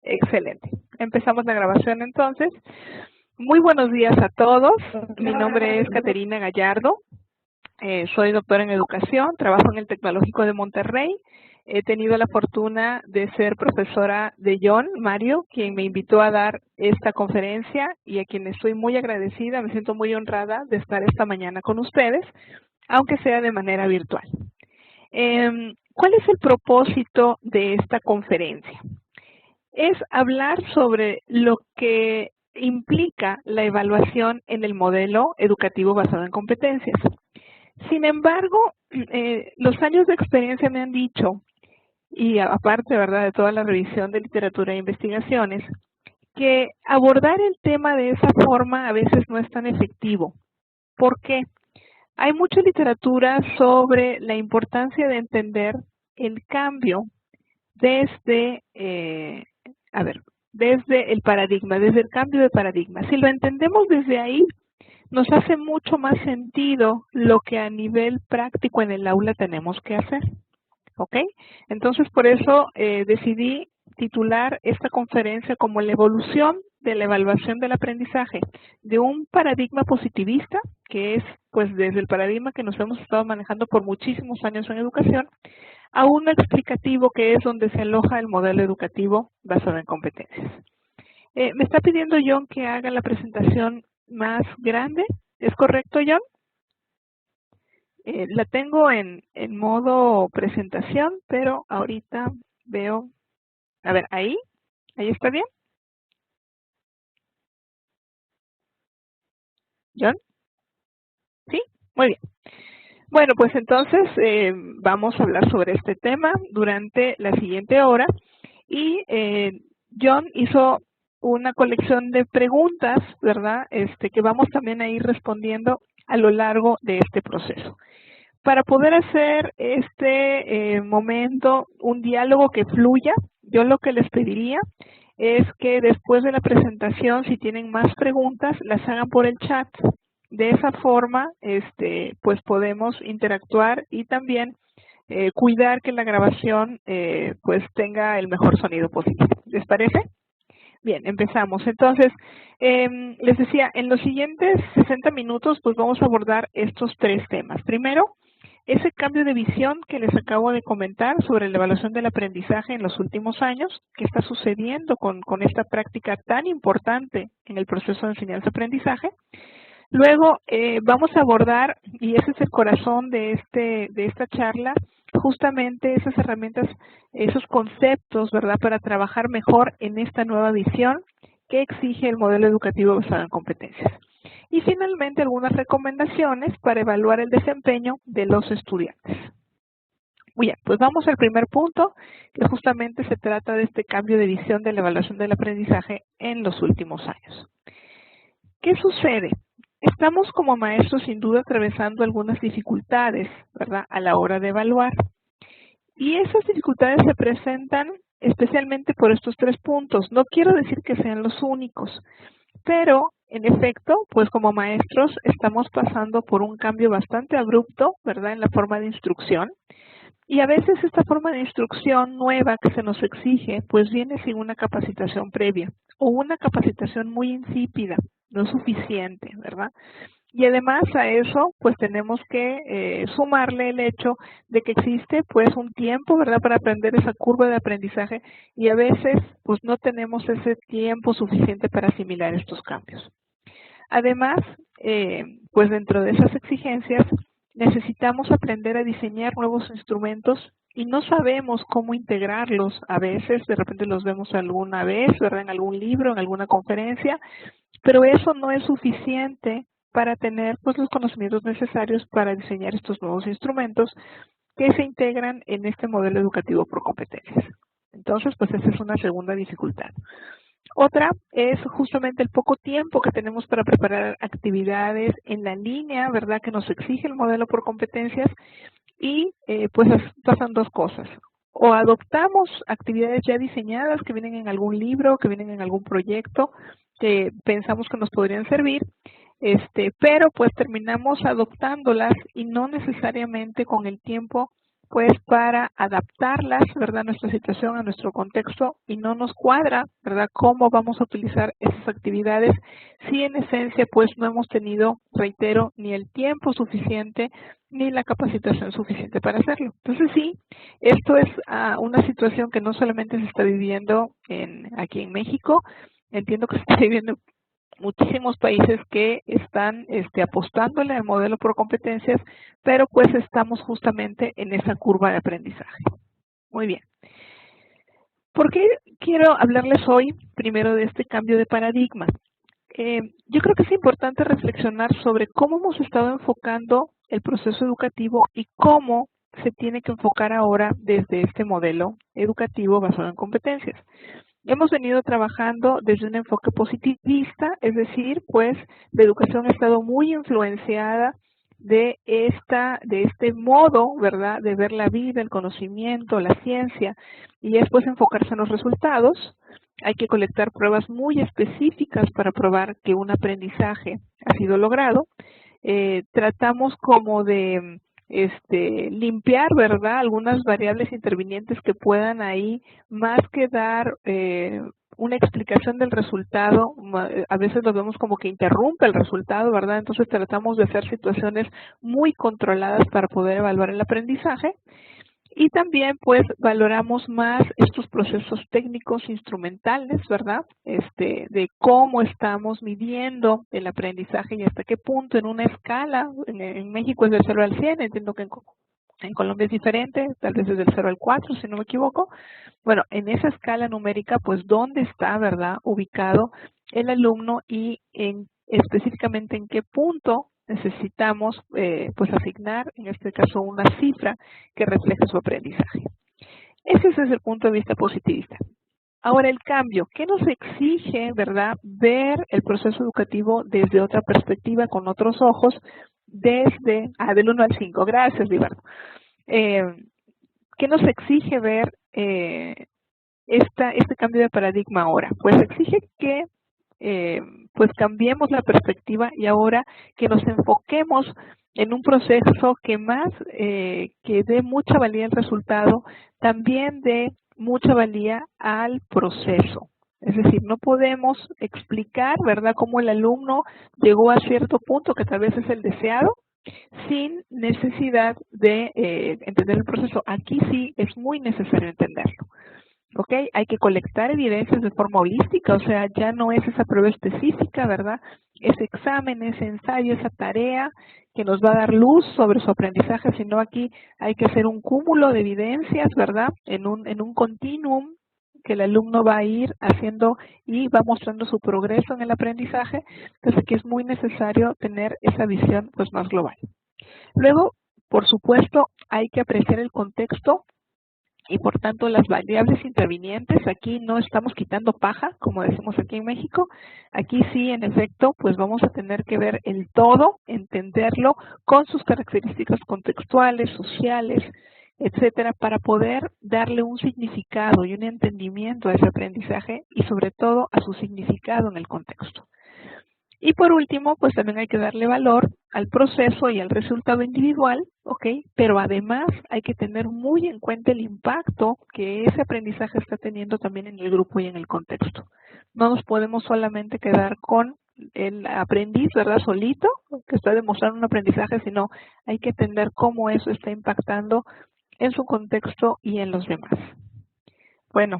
Excelente. Empezamos la grabación entonces. Muy buenos días a todos. Mi nombre es Caterina Gallardo. Soy doctora en educación, trabajo en el Tecnológico de Monterrey. He tenido la fortuna de ser profesora de John Mario, quien me invitó a dar esta conferencia y a quien estoy muy agradecida. Me siento muy honrada de estar esta mañana con ustedes, aunque sea de manera virtual. ¿Cuál es el propósito de esta conferencia? Es hablar sobre lo que implica la evaluación en el modelo educativo basado en competencias. Sin embargo, los años de experiencia me han dicho, y aparte, ¿verdad?, de toda la revisión de literatura e investigaciones, que abordar el tema de esa forma a veces no es tan efectivo. ¿Por qué? Hay mucha literatura sobre la importancia de entender el cambio desde, desde el paradigma, desde el cambio de paradigma. Si lo entendemos desde ahí, nos hace mucho más sentido lo que a nivel práctico en el aula tenemos que hacer. ¿Ok? Entonces, por eso decidí titular esta conferencia como la evolución de la evaluación del aprendizaje de un paradigma positivista, que es pues desde el paradigma que nos hemos estado manejando por muchísimos años en educación, a uno explicativo que es donde se aloja el modelo educativo basado en competencias. Me está pidiendo John que haga la presentación más grande. ¿Es correcto, John? La tengo en modo presentación, pero ahorita veo, a ver, ahí está bien. ¿John? ¿Sí? Muy bien. Bueno, pues entonces vamos a hablar sobre este tema durante la siguiente hora y John hizo una colección de preguntas, ¿verdad? Que vamos también a ir respondiendo a lo largo de este proceso. Para poder hacer este momento un diálogo que fluya, yo lo que les pediría es que después de la presentación, si tienen más preguntas, las hagan por el chat. De esa forma, pues podemos interactuar y también cuidar que la grabación pues tenga el mejor sonido posible. ¿Les parece? Bien, empezamos. Entonces, les decía, en los siguientes 60 minutos, pues vamos a abordar estos tres temas. Primero, ese cambio de visión que les acabo de comentar sobre la evaluación del aprendizaje en los últimos años, qué está sucediendo con esta práctica tan importante en el proceso de enseñanza-aprendizaje. Luego vamos a abordar, y ese es el corazón de esta charla, justamente esas herramientas, esos conceptos, ¿verdad?, para trabajar mejor en esta nueva visión que exige el modelo educativo basado en competencias. Y finalmente algunas recomendaciones para evaluar el desempeño de los estudiantes. Muy bien, pues vamos al primer punto, que justamente se trata de este cambio de visión de la evaluación del aprendizaje en los últimos años. ¿Qué sucede? Estamos como maestros sin duda atravesando algunas dificultades, ¿verdad?, a la hora de evaluar. Y esas dificultades se presentan especialmente por estos tres puntos. No quiero decir que sean los únicos, pero en efecto, pues como maestros estamos pasando por un cambio bastante abrupto, ¿verdad?, en la forma de instrucción. Y a veces esta forma de instrucción nueva que se nos exige, pues viene sin una capacitación previa o una capacitación muy insípida, no suficiente, ¿verdad? Y además a eso, pues tenemos que sumarle el hecho de que existe pues un tiempo, ¿verdad?, para aprender esa curva de aprendizaje y a veces pues no tenemos ese tiempo suficiente para asimilar estos cambios. Además, pues dentro de esas exigencias necesitamos aprender a diseñar nuevos instrumentos y no sabemos cómo integrarlos. A veces, de repente los vemos alguna vez, ¿verdad?, en algún libro, en alguna conferencia, pero eso no es suficiente para tener pues los conocimientos necesarios para diseñar estos nuevos instrumentos que se integran en este modelo educativo por competencias. Entonces, pues esa es una segunda dificultad. Otra es justamente el poco tiempo que tenemos para preparar actividades en la línea, ¿verdad?, que nos exige el modelo por competencias y pues pasan dos cosas. O adoptamos actividades ya diseñadas que vienen en algún libro, que vienen en algún proyecto que pensamos que nos podrían servir, pero pues terminamos adoptándolas y no necesariamente con el tiempo pues para adaptarlas, ¿verdad?, a nuestra situación, a nuestro contexto, y no nos cuadra, ¿verdad?, cómo vamos a utilizar esas actividades si en esencia pues no hemos tenido, reitero, ni el tiempo suficiente ni la capacitación suficiente para hacerlo. Entonces sí, esto es una situación que no solamente se está viviendo aquí en México, entiendo que se está viviendo muchísimos países que están apostándole al modelo por competencias, pero pues estamos justamente en esa curva de aprendizaje. Muy bien. ¿Por qué quiero hablarles hoy primero de este cambio de paradigma? Yo creo que es importante reflexionar sobre cómo hemos estado enfocando el proceso educativo y cómo se tiene que enfocar ahora desde este modelo educativo basado en competencias. Hemos venido trabajando desde un enfoque positivista, es decir, pues la educación ha estado muy influenciada de este modo, ¿verdad?, de ver la vida, el conocimiento, la ciencia, y es pues enfocarse en los resultados. Hay que colectar pruebas muy específicas para probar que un aprendizaje ha sido logrado. Tratamos como de limpiar, ¿verdad?, algunas variables intervinientes que puedan ahí, más que dar una explicación del resultado, a veces lo vemos como que interrumpe el resultado, ¿verdad? Entonces tratamos de hacer situaciones muy controladas para poder evaluar el aprendizaje. Y también pues valoramos más estos procesos técnicos instrumentales, ¿verdad? De cómo estamos midiendo el aprendizaje y hasta qué punto en una escala, en México es del 0 al 100, entiendo que en Colombia es diferente, tal vez es del 0 al 4, si no me equivoco. Bueno, en esa escala numérica, pues dónde está, ¿verdad?, ubicado el alumno y específicamente en qué punto necesitamos pues asignar, en este caso, una cifra que refleje su aprendizaje. Ese es desde el punto de vista positivista. Ahora el cambio, ¿qué nos exige, verdad, ver el proceso educativo desde otra perspectiva, con otros ojos, desde, del 1 al 5? Gracias, Libardo. ¿Qué nos exige ver este cambio de paradigma ahora? Pues exige que pues cambiemos la perspectiva y ahora que nos enfoquemos en un proceso que más que dé mucha valía al resultado, también dé mucha valía al proceso. Es decir, no podemos explicar, ¿verdad?, cómo el alumno llegó a cierto punto que tal vez es el deseado, sin necesidad de entender el proceso. Aquí sí es muy necesario entenderlo. ¿Ok? Hay que colectar evidencias de forma holística, o sea, ya no es esa prueba específica, ¿verdad? Ese examen, ese ensayo, esa tarea que nos va a dar luz sobre su aprendizaje, sino aquí hay que hacer un cúmulo de evidencias, ¿verdad? En un continuum que el alumno va a ir haciendo y va mostrando su progreso en el aprendizaje. Entonces aquí es muy necesario tener esa visión pues más global. Luego, por supuesto, hay que apreciar el contexto y por tanto las variables intervinientes. Aquí no estamos quitando paja, como decimos aquí en México. Aquí sí, en efecto, pues vamos a tener que ver el todo, entenderlo con sus características contextuales, sociales, etcétera, para poder darle un significado y un entendimiento a ese aprendizaje y sobre todo a su significado en el contexto. Y por último, pues también hay que darle valor al proceso y al resultado individual, ¿ok? Pero además hay que tener muy en cuenta el impacto que ese aprendizaje está teniendo también en el grupo y en el contexto. No nos podemos solamente quedar con el aprendiz, ¿verdad?, solito, que está demostrando un aprendizaje, sino hay que entender cómo eso está impactando en su contexto y en los demás. Bueno,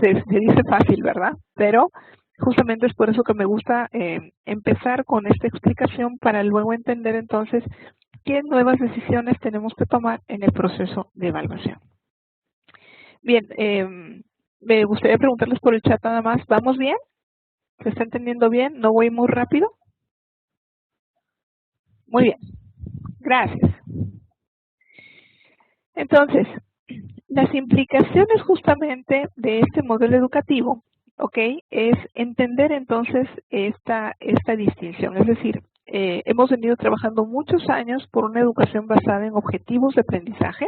se dice fácil, ¿verdad? Pero justamente es por eso que me gusta empezar con esta explicación para luego entender entonces qué nuevas decisiones tenemos que tomar en el proceso de evaluación. Bien, me gustaría preguntarles por el chat nada más. ¿Vamos bien? ¿Se está entendiendo bien? ¿No voy muy rápido? Muy bien. Gracias. Entonces, las implicaciones justamente de este modelo educativo, ¿ok?, es entender entonces esta distinción. Es decir, hemos venido trabajando muchos años por una educación basada en objetivos de aprendizaje.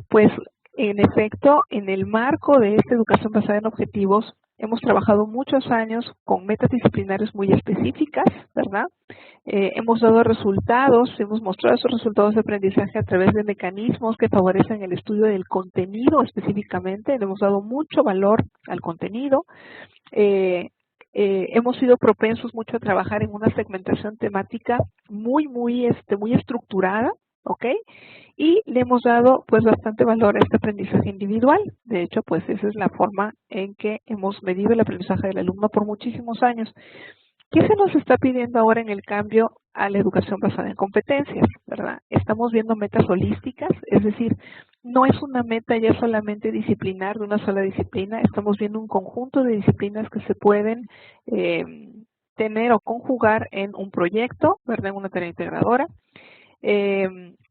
Pues en efecto, en el marco de esta educación basada en objetivos, hemos trabajado muchos años con metas disciplinarias muy específicas, ¿verdad? Hemos dado resultados, hemos mostrado esos resultados de aprendizaje a través de mecanismos que favorecen el estudio del contenido específicamente. Le hemos dado mucho valor al contenido. Hemos sido propensos mucho a trabajar en una segmentación temática muy estructurada, ¿ok? Y le hemos dado pues bastante valor a este aprendizaje individual. De hecho, pues esa es la forma en que hemos medido el aprendizaje del alumno por muchísimos años. ¿Qué se nos está pidiendo ahora en el cambio a la educación basada en competencias, verdad? Estamos viendo metas holísticas, es decir, no es una meta ya solamente disciplinar de una sola disciplina, estamos viendo un conjunto de disciplinas que se pueden tener o conjugar en un proyecto, ¿verdad? En una tarea integradora.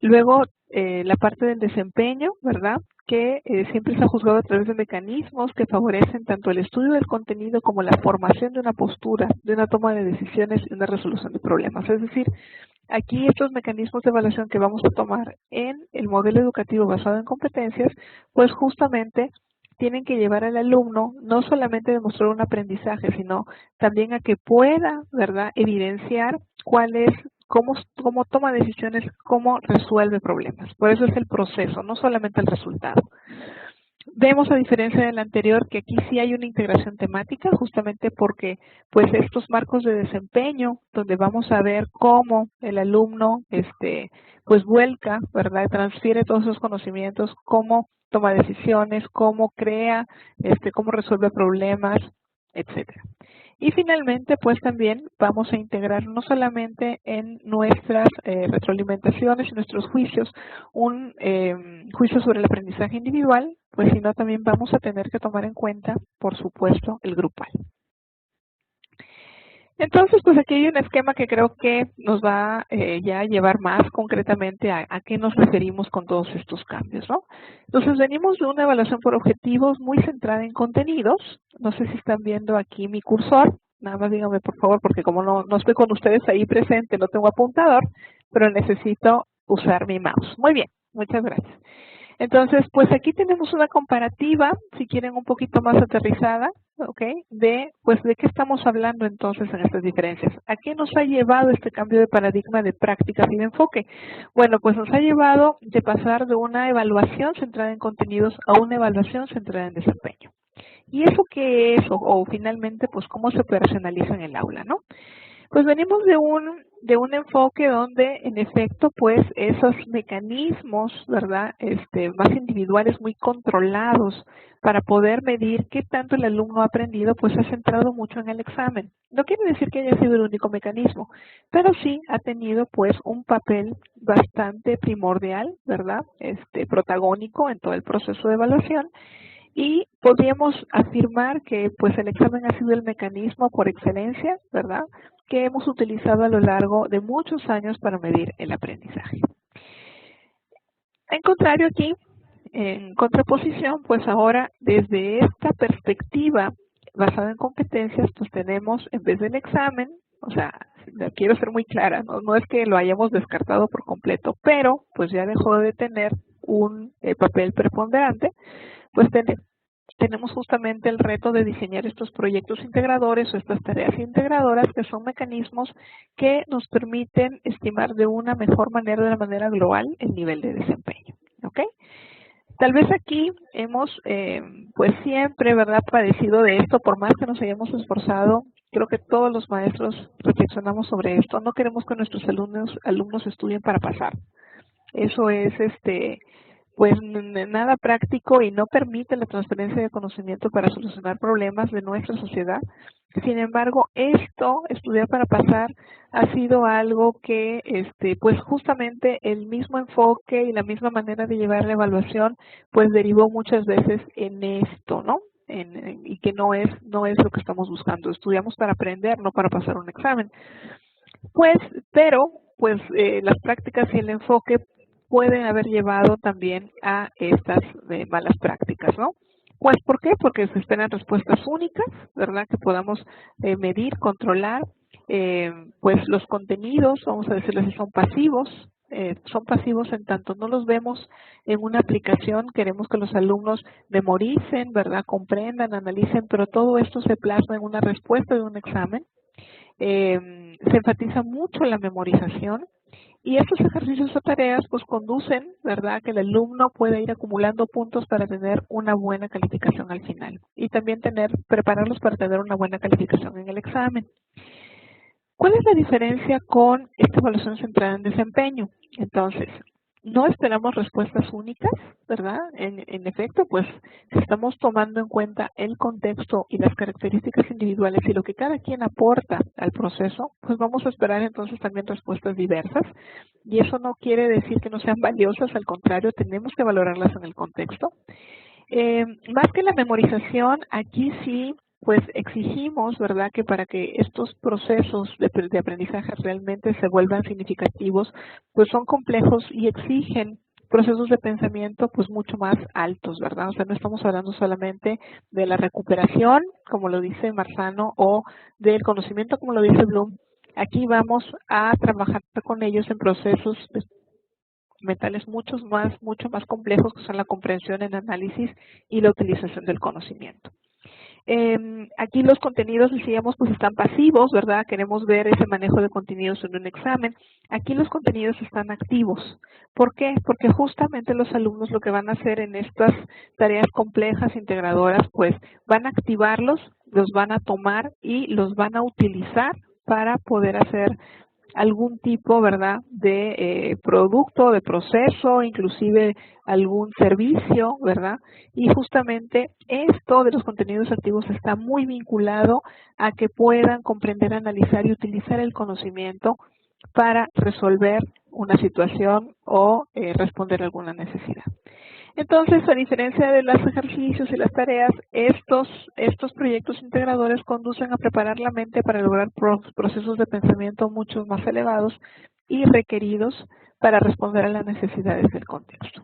Luego, la parte del desempeño, ¿verdad? Que siempre se ha juzgado a través de mecanismos que favorecen tanto el estudio del contenido como la formación de una postura, de una toma de decisiones y una resolución de problemas. Es decir, aquí estos mecanismos de evaluación que vamos a tomar en el modelo educativo basado en competencias, pues justamente tienen que llevar al alumno no solamente a demostrar un aprendizaje, sino también a que pueda, ¿verdad?, evidenciar cuál es, cómo toma decisiones, cómo resuelve problemas. Por eso es el proceso, no solamente el resultado. Vemos, a diferencia del anterior, que aquí sí hay una integración temática, justamente porque pues estos marcos de desempeño, donde vamos a ver cómo el alumno pues vuelca, ¿verdad?, transfiere todos esos conocimientos, cómo toma decisiones, cómo crea, cómo resuelve problemas, etcétera. Y finalmente, pues también vamos a integrar no solamente en nuestras retroalimentaciones y nuestros juicios, un juicio sobre el aprendizaje individual, pues sino también vamos a tener que tomar en cuenta, por supuesto, el grupal. Entonces, pues aquí hay un esquema que creo que nos va ya a llevar más concretamente a qué nos referimos con todos estos cambios, ¿no? Entonces, venimos de una evaluación por objetivos muy centrada en contenidos. No sé si están viendo aquí mi cursor. Nada más díganme, por favor, porque como no estoy con ustedes ahí presente, no tengo apuntador, pero necesito usar mi mouse. Muy bien, muchas gracias. Entonces, pues aquí tenemos una comparativa, si quieren un poquito más aterrizada, ¿ok? De qué estamos hablando entonces en estas diferencias. ¿A qué nos ha llevado este cambio de paradigma de prácticas y de enfoque? Bueno, pues nos ha llevado de pasar de una evaluación centrada en contenidos a una evaluación centrada en desempeño. ¿Y eso qué es? O finalmente, pues, ¿cómo se operacionaliza en el aula, no? Pues venimos de un enfoque donde, en efecto, pues esos mecanismos, ¿verdad?, más individuales, muy controlados, para poder medir qué tanto el alumno ha aprendido, pues ha centrado mucho en el examen. No quiere decir que haya sido el único mecanismo, pero sí ha tenido, pues, un papel bastante primordial, ¿verdad?, protagónico en todo el proceso de evaluación. Y podríamos afirmar que pues el examen ha sido el mecanismo por excelencia, ¿verdad?, que hemos utilizado a lo largo de muchos años para medir el aprendizaje. En contrario aquí, en contraposición, pues ahora desde esta perspectiva basada en competencias, pues tenemos en vez del examen, o sea, quiero ser muy clara, no es que lo hayamos descartado por completo, pero pues ya dejó de tener un papel preponderante, pues tenemos justamente el reto de diseñar estos proyectos integradores o estas tareas integradoras, que son mecanismos que nos permiten estimar de una mejor manera, de una manera global, el nivel de desempeño. ¿Ok? Tal vez aquí hemos, pues siempre, ¿verdad?, padecido de esto, por más que nos hayamos esforzado. Creo que todos los maestros reflexionamos sobre esto. No queremos que nuestros alumnos estudien para pasar. Eso es, pues nada práctico y no permite la transferencia de conocimiento para solucionar problemas de nuestra sociedad. Sin embargo, estudiar para pasar, ha sido algo que, pues justamente el mismo enfoque y la misma manera de llevar la evaluación, pues derivó muchas veces en esto, ¿no? Y que no es lo que estamos buscando. Estudiamos para aprender, no para pasar un examen. Pero las prácticas y el enfoque pueden haber llevado también a estas malas prácticas, ¿no? Pues, ¿por qué? Porque se esperan respuestas únicas, ¿verdad?, que podamos medir, controlar. Pues los contenidos, vamos a decirles, si son pasivos, son pasivos en tanto no los vemos en una aplicación. Queremos que los alumnos memoricen, ¿verdad? Comprendan, analicen, pero todo esto se plasma en una respuesta de un examen. Se enfatiza mucho la memorización. Y estos ejercicios o tareas pues conducen, ¿verdad?, que el alumno pueda ir acumulando puntos para tener una buena calificación al final. Y también prepararlos para tener una buena calificación en el examen. ¿Cuál es la diferencia con esta evaluación centrada en desempeño? Entonces, no esperamos respuestas únicas, ¿verdad? En efecto, pues estamos tomando en cuenta el contexto y las características individuales y lo que cada quien aporta al proceso, pues vamos a esperar entonces también respuestas diversas. Y eso no quiere decir que no sean valiosas, al contrario, tenemos que valorarlas en el contexto. Más que la memorización, aquí sí, pues exigimos, ¿verdad?, que para que estos procesos de aprendizaje realmente se vuelvan significativos, pues son complejos y exigen procesos de pensamiento pues mucho más altos, ¿verdad? O sea, no estamos hablando solamente de la recuperación, como lo dice Marzano, o del conocimiento, como lo dice Bloom. Aquí vamos a trabajar con ellos en procesos mentales mucho más complejos, que son la comprensión, el análisis y la utilización del conocimiento. Aquí los contenidos, decíamos, pues están pasivos, ¿verdad? Queremos ver ese manejo de contenidos en un examen. Aquí los contenidos están activos. ¿Por qué? Porque justamente los alumnos lo que van a hacer en estas tareas complejas, integradoras, pues van a activarlos, los van a tomar y los van a utilizar para poder hacer algún tipo, ¿verdad?, de producto, de proceso, inclusive algún servicio, ¿verdad? Y justamente esto de los contenidos activos está muy vinculado a que puedan comprender, analizar y utilizar el conocimiento para resolver una situación o responder a alguna necesidad. Entonces, a diferencia de los ejercicios y las tareas, estos proyectos integradores conducen a preparar la mente para lograr procesos de pensamiento mucho más elevados y requeridos para responder a las necesidades del contexto.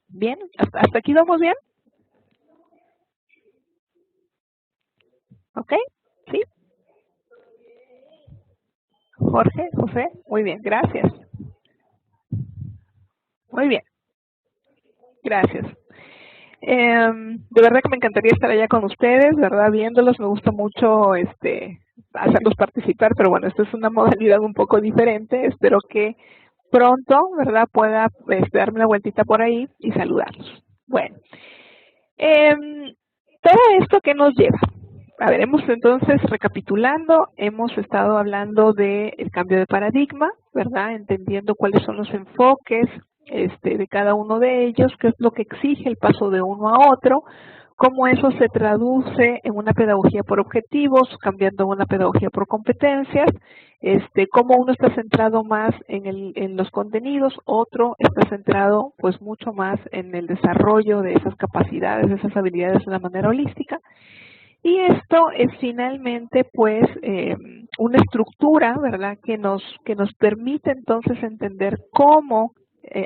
Bien, ¿hasta aquí vamos bien? ¿Ok? ¿Sí? Jorge, José, muy bien, gracias. Muy bien, gracias. De verdad que me encantaría estar allá con ustedes, ¿verdad? Viéndolos, me gusta mucho hacerlos participar, pero bueno, esta es una modalidad un poco diferente. Espero que pronto, ¿verdad?, pueda darme una vueltita por ahí y saludarlos. Bueno, todo esto ¿qué nos lleva? A ver, entonces, recapitulando, hemos estado hablando del cambio de paradigma, ¿verdad? Entendiendo cuáles son los enfoques de cada uno de ellos, qué es lo que exige el paso de uno a otro, cómo eso se traduce en una pedagogía por objetivos, cambiando una pedagogía por competencias, cómo uno está centrado más en los contenidos, otro está centrado pues mucho más en el desarrollo de esas capacidades, de esas habilidades de una manera holística. Y esto es finalmente pues una estructura, ¿verdad?, que nos permite entonces entender cómo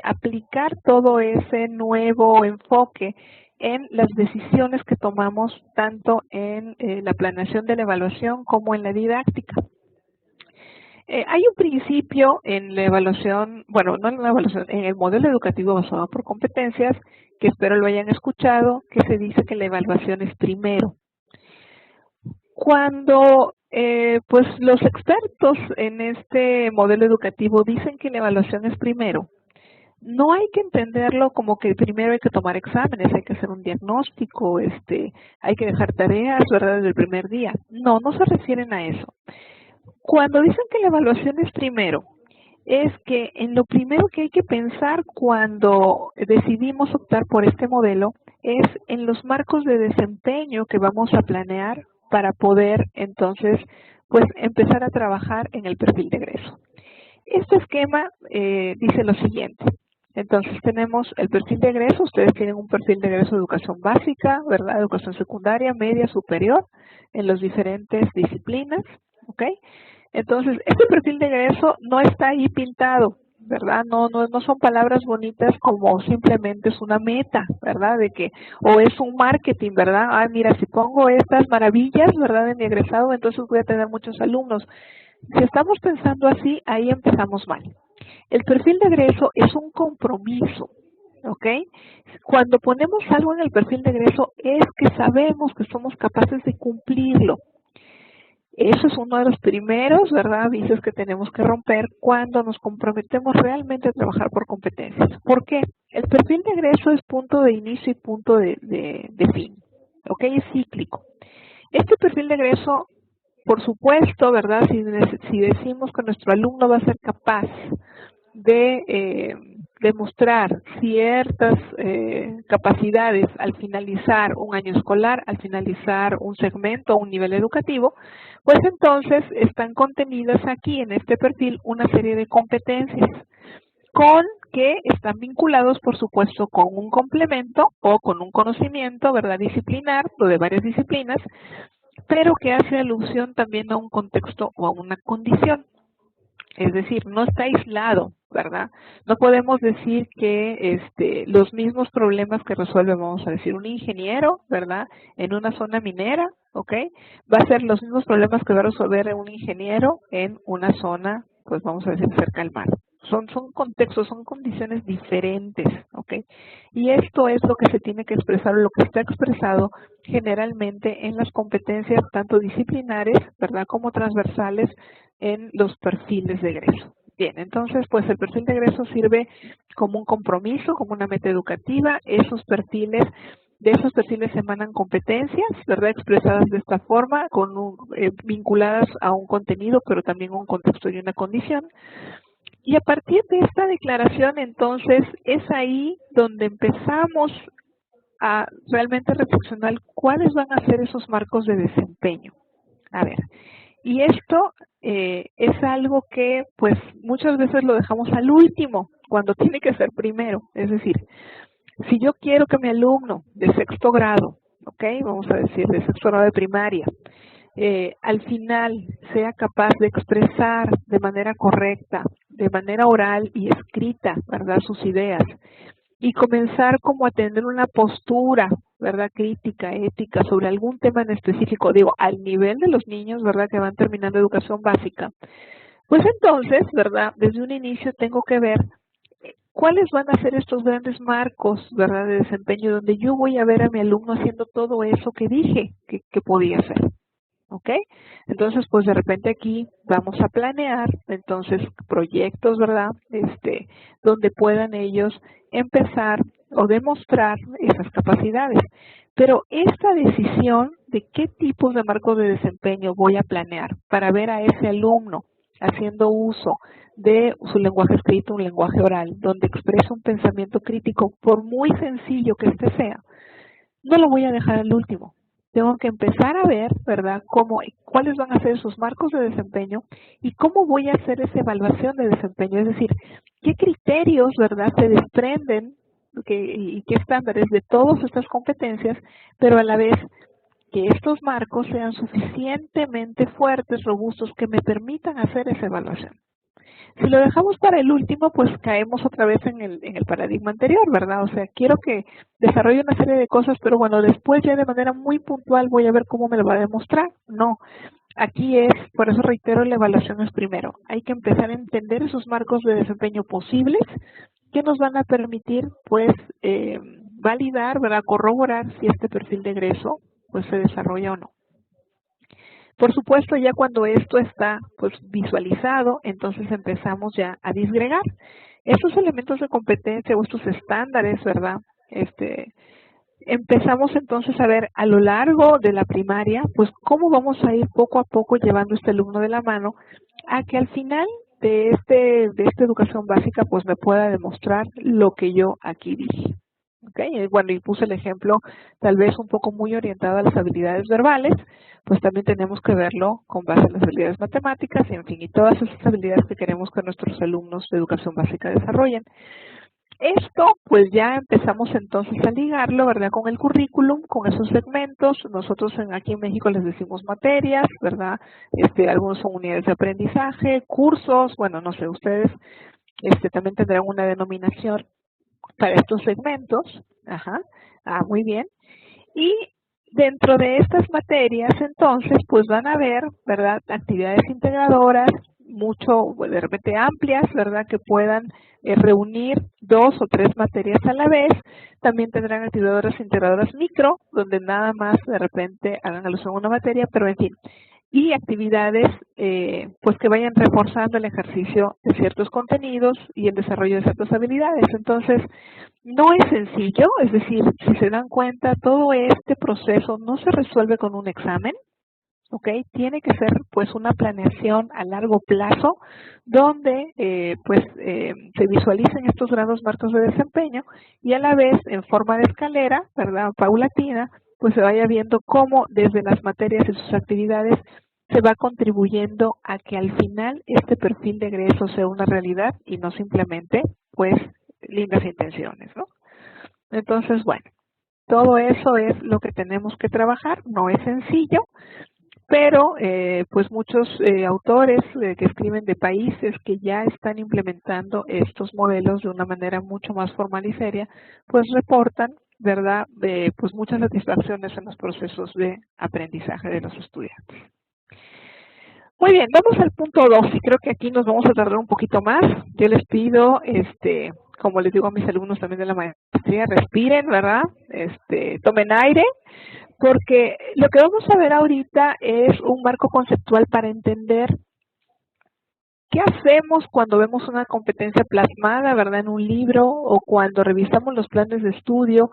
aplicar todo ese nuevo enfoque en las decisiones que tomamos tanto en la planeación de la evaluación como en la didáctica. Hay un principio en la evaluación, bueno, no en la evaluación, en el modelo educativo basado por competencias, que espero lo hayan escuchado, que se dice que la evaluación es primero. Cuando pues los expertos en este modelo educativo dicen que la evaluación es primero, no hay que entenderlo como que primero hay que tomar exámenes, hay que hacer un diagnóstico, hay que dejar tareas, ¿verdad?, desde el primer día. No, no se refieren a eso. Cuando dicen que la evaluación es primero, es que en lo primero que hay que pensar cuando decidimos optar por este modelo es en los marcos de desempeño que vamos a planear para poder entonces pues empezar a trabajar en el perfil de egreso. Este esquema dice lo siguiente. Entonces tenemos el perfil de egreso, ustedes tienen un perfil de egreso de educación básica, ¿verdad?, educación secundaria, media, superior, en las diferentes disciplinas, ¿ok? Entonces, este perfil de egreso no está ahí pintado, ¿verdad? No son palabras bonitas como simplemente es una meta, ¿verdad? O es un marketing, ¿verdad? Ah, mira, si pongo estas maravillas, ¿verdad?, de mi egresado, entonces voy a tener muchos alumnos. Si estamos pensando así, ahí empezamos mal. El perfil de egreso es un compromiso, ¿ok? Cuando ponemos algo en el perfil de egreso es que sabemos que somos capaces de cumplirlo. Eso es uno de los primeros, ¿verdad?, vicios que tenemos que romper cuando nos comprometemos realmente a trabajar por competencias. ¿Por qué? El perfil de egreso es punto de inicio y punto de fin, ¿ok? Es cíclico. Este perfil de egreso, por supuesto, ¿verdad?, si decimos que nuestro alumno va a ser capaz de demostrar ciertas capacidades al finalizar un año escolar, al finalizar un segmento o un nivel educativo, pues entonces están contenidas aquí en este perfil una serie de competencias con que están vinculados, por supuesto, con un complemento o con un conocimiento, ¿verdad?, disciplinar o de varias disciplinas, pero que hace alusión también a un contexto o a una condición. Es decir, no está aislado, ¿verdad? No podemos decir que los mismos problemas que resuelve, vamos a decir, un ingeniero, ¿verdad?, en una zona minera, ¿ok?, va a ser los mismos problemas que va a resolver un ingeniero en una zona, pues vamos a decir, cerca del mar. Son contextos, son condiciones diferentes, ¿ok? Y esto es lo que se tiene que expresar, o lo que está expresado generalmente en las competencias tanto disciplinares, ¿verdad?, como transversales en los perfiles de egreso. Bien, entonces, pues el perfil de egreso sirve como un compromiso, como una meta educativa. De esos perfiles emanan competencias, ¿verdad?, expresadas de esta forma, vinculadas a un contenido, pero también a un contexto y una condición. Y a partir de esta declaración, entonces, es ahí donde empezamos a realmente reflexionar cuáles van a ser esos marcos de desempeño. A ver, y esto es algo que pues muchas veces lo dejamos al último, cuando tiene que ser primero. Es decir, si yo quiero que mi alumno de sexto grado, ¿ok?, vamos a decir de sexto grado de primaria, al final sea capaz de expresar de manera correcta, de manera oral y escrita, ¿verdad?, sus ideas, y comenzar como a tener una postura, ¿verdad?, crítica, ética, sobre algún tema en específico, digo, al nivel de los niños, ¿verdad?, que van terminando educación básica, pues entonces, ¿verdad?, desde un inicio tengo que ver cuáles van a ser estos grandes marcos, ¿verdad?, de desempeño, donde yo voy a ver a mi alumno haciendo todo eso que dije que podía hacer. ¿Ok? Entonces, pues de repente aquí vamos a planear, entonces, proyectos, ¿verdad?, donde puedan ellos empezar o demostrar esas capacidades. Pero esta decisión de qué tipos de marcos de desempeño voy a planear para ver a ese alumno haciendo uso de su lenguaje escrito, un lenguaje oral, donde expresa un pensamiento crítico, por muy sencillo que este sea, no lo voy a dejar al último. Tengo que empezar a ver, ¿verdad?, cuáles van a ser esos marcos de desempeño y cómo voy a hacer esa evaluación de desempeño. Es decir, qué criterios, ¿verdad?, se desprenden y qué estándares de todas estas competencias, pero a la vez que estos marcos sean suficientemente fuertes, robustos, que me permitan hacer esa evaluación. Si lo dejamos para el último, pues caemos otra vez en el paradigma anterior, ¿verdad? O sea, quiero que desarrolle una serie de cosas, pero bueno, después ya de manera muy puntual voy a ver cómo me lo va a demostrar. No, aquí por eso reitero, la evaluación es primero. Hay que empezar a entender esos marcos de desempeño posibles que nos van a permitir, pues, validar, ¿verdad?, corroborar si este perfil de egreso, pues, se desarrolla o no. Por supuesto, ya cuando esto está pues visualizado, entonces empezamos ya a disgregar estos elementos de competencia o estos estándares, ¿verdad? Empezamos entonces a ver a lo largo de la primaria, pues cómo vamos a ir poco a poco llevando este alumno de la mano a que al final de esta educación básica pues me pueda demostrar lo que yo aquí dije. Okay. Bueno, y puse el ejemplo tal vez un poco muy orientado a las habilidades verbales, pues también tenemos que verlo con base en las habilidades matemáticas, en fin, y todas esas habilidades que queremos que nuestros alumnos de educación básica desarrollen. Esto, pues ya empezamos entonces a ligarlo, ¿verdad?, con el currículum, con esos segmentos. Nosotros aquí en México les decimos materias, ¿verdad? Algunos son unidades de aprendizaje, cursos, bueno, no sé, ustedes también tendrán una denominación para estos segmentos. Ajá. Muy bien. Y dentro de estas materias, entonces, pues van a haber, ¿verdad?, actividades integradoras, mucho, de repente amplias, ¿verdad? Que puedan reunir 2 o 3 materias a la vez. También tendrán activadoras integradoras micro, donde nada más de repente hagan alusión a una materia, pero en fin. Y actividades pues que vayan reforzando el ejercicio de ciertos contenidos y el desarrollo de ciertas habilidades. Entonces, no es sencillo, es decir, si se dan cuenta, todo este proceso no se resuelve con un examen, ¿ok? Tiene que ser pues una planeación a largo plazo donde se visualicen estos grados marcos de desempeño y a la vez en forma de escalera, ¿verdad? Paulatina, pues se vaya viendo cómo desde las materias y sus actividades se va contribuyendo a que al final este perfil de egreso sea una realidad y no simplemente pues lindas intenciones, ¿no? Entonces, bueno, todo eso es lo que tenemos que trabajar, no es sencillo, pero pues muchos autores que escriben de países que ya están implementando estos modelos de una manera mucho más formal y seria, pues reportan, ¿verdad?, pues muchas satisfacciones en los procesos de aprendizaje de los estudiantes. Muy bien, vamos al punto 2 y creo que aquí nos vamos a tardar un poquito más. Yo les pido, como les digo a mis alumnos también de la maestría, respiren, ¿verdad? Tomen aire, porque lo que vamos a ver ahorita es un marco conceptual para entender qué hacemos cuando vemos una competencia plasmada, ¿verdad?, en un libro o cuando revisamos los planes de estudio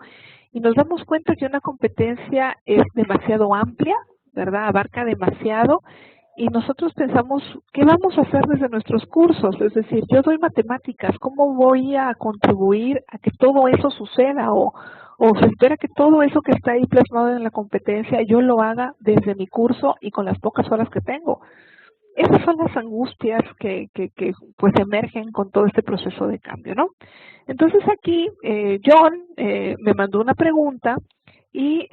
y nos damos cuenta que una competencia es demasiado amplia, ¿verdad?, abarca demasiado y nosotros pensamos, ¿qué vamos a hacer desde nuestros cursos? Es decir, yo doy matemáticas, ¿cómo voy a contribuir a que todo eso suceda? O se espera que todo eso que está ahí plasmado en la competencia yo lo haga desde mi curso y con las pocas horas que tengo. Esas son las angustias que pues emergen con todo este proceso de cambio, ¿no? Entonces aquí John me mandó una pregunta y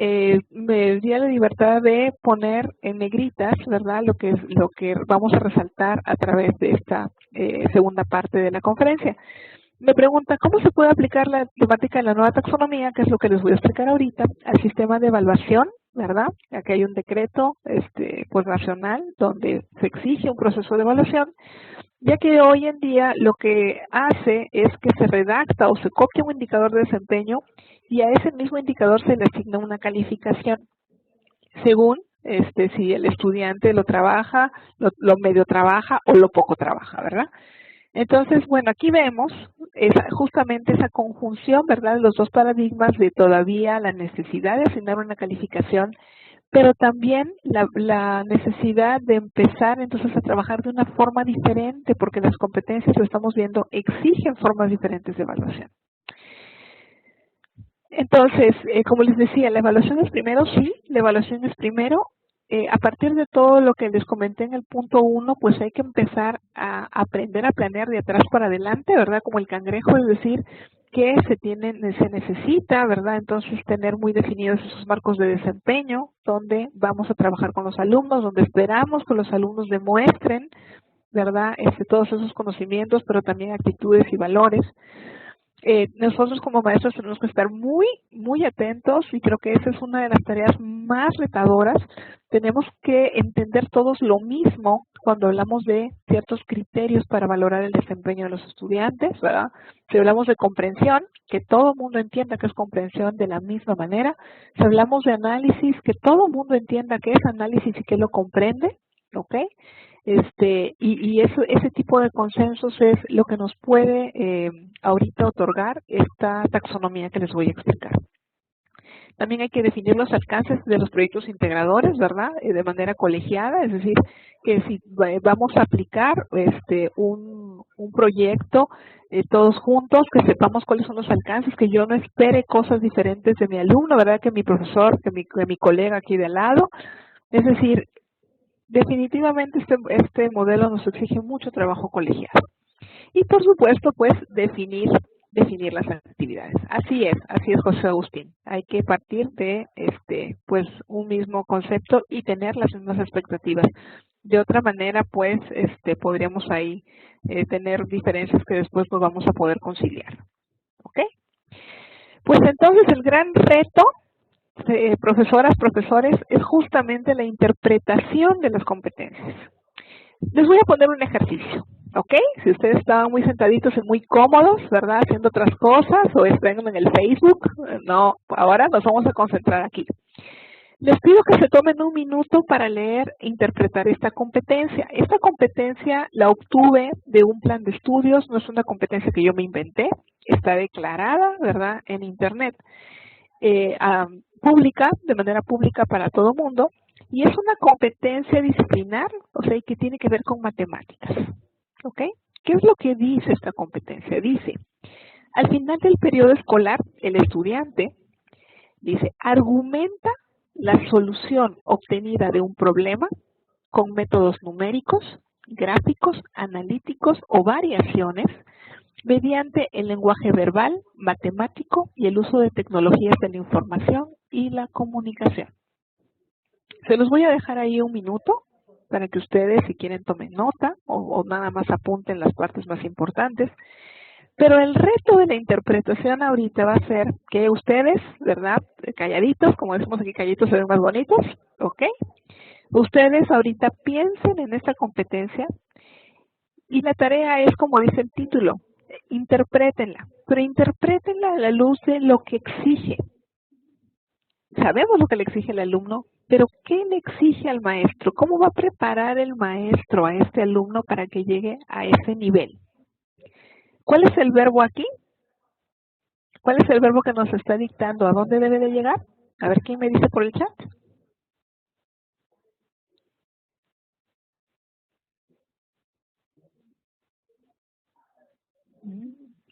me di la libertad de poner en negritas, ¿verdad?, lo que vamos a resaltar a través de esta segunda parte de la conferencia. Me pregunta, ¿cómo se puede aplicar la temática de la nueva taxonomía, que es lo que les voy a explicar ahorita, al sistema de evaluación, ¿verdad? Aquí hay un decreto pues nacional donde se exige un proceso de evaluación, ya que hoy en día lo que hace es que se redacta o se copia un indicador de desempeño y a ese mismo indicador se le asigna una calificación según si el estudiante lo trabaja, lo medio trabaja o lo poco trabaja, ¿verdad? Entonces, bueno, aquí vemos justamente esa conjunción, ¿verdad?, de los dos paradigmas de todavía la necesidad de asignar una calificación, pero también la necesidad de empezar entonces a trabajar de una forma diferente, porque las competencias, lo estamos viendo, exigen formas diferentes de evaluación. Entonces, como les decía, la evaluación es primero, sí, la evaluación es primero. A partir de todo lo que les comenté en el punto 1, pues hay que empezar a aprender a planear de atrás para adelante, ¿verdad? Como el cangrejo, es decir, que se necesita, ¿verdad? Entonces, tener muy definidos esos marcos de desempeño, donde vamos a trabajar con los alumnos, donde esperamos que los alumnos demuestren, ¿verdad?, todos esos conocimientos, pero también actitudes y valores. Nosotros como maestros tenemos que estar muy, muy atentos y creo que esa es una de las tareas más retadoras. Tenemos que entender todos lo mismo cuando hablamos de ciertos criterios para valorar el desempeño de los estudiantes, ¿verdad? Si hablamos de comprensión, que todo el mundo entienda que es comprensión de la misma manera. Si hablamos de análisis, que todo el mundo entienda qué es análisis y que lo comprende, ¿ok? Ese tipo de consensos es lo que nos puede ahorita otorgar esta taxonomía que les voy a explicar. También hay que definir los alcances de los proyectos integradores, ¿verdad?, de manera colegiada, es decir, que si vamos a aplicar un proyecto todos juntos, que sepamos cuáles son los alcances, que yo no espere cosas diferentes de mi alumno, ¿verdad?, que mi profesor, que mi colega aquí de al lado. Es decir, definitivamente este modelo nos exige mucho trabajo colegiado. Y por supuesto, pues, definir las actividades. Así es, José Agustín. Hay que partir de pues un mismo concepto y tener las mismas expectativas. De otra manera, pues, podríamos ahí tener diferencias que después no vamos a poder conciliar. ¿Ok? Pues entonces el gran reto, profesoras, profesores, es justamente la interpretación de las competencias. Les voy a poner un ejercicio, ¿ok? Si ustedes estaban muy sentaditos y muy cómodos, ¿verdad? Haciendo otras cosas o están en el Facebook, no, ahora nos vamos a concentrar aquí. Les pido que se tomen un minuto para leer e interpretar esta competencia. Esta competencia la obtuve de un plan de estudios, no es una competencia que yo me inventé, está declarada, ¿verdad?, en Internet, pública, de manera pública para todo mundo, y es una competencia disciplinar, o sea, que tiene que ver con matemáticas, ¿ok? ¿Qué es lo que dice esta competencia? Dice, al final del periodo escolar, el estudiante, dice, argumenta la solución obtenida de un problema con métodos numéricos, gráficos, analíticos o variaciones mediante el lenguaje verbal, matemático y el uso de tecnologías de la información y la comunicación. Se los voy a dejar ahí un minuto para que ustedes, si quieren, tomen nota o nada más apunten las partes más importantes. Pero el reto de la interpretación ahorita va a ser que ustedes, ¿verdad? Calladitos, como decimos aquí, calladitos se ven más bonitos, ¿ok? Ustedes ahorita piensen en esta competencia y la tarea es, como dice el título, interprétenla, pero interprétenla a la luz de lo que exige. Sabemos lo que le exige el alumno, pero ¿qué le exige al maestro? ¿Cómo va a preparar el maestro a este alumno para que llegue a ese nivel? ¿Cuál es el verbo aquí? ¿Cuál es el verbo que nos está dictando? ¿A dónde debe de llegar? A ver, ¿quién me dice por el chat?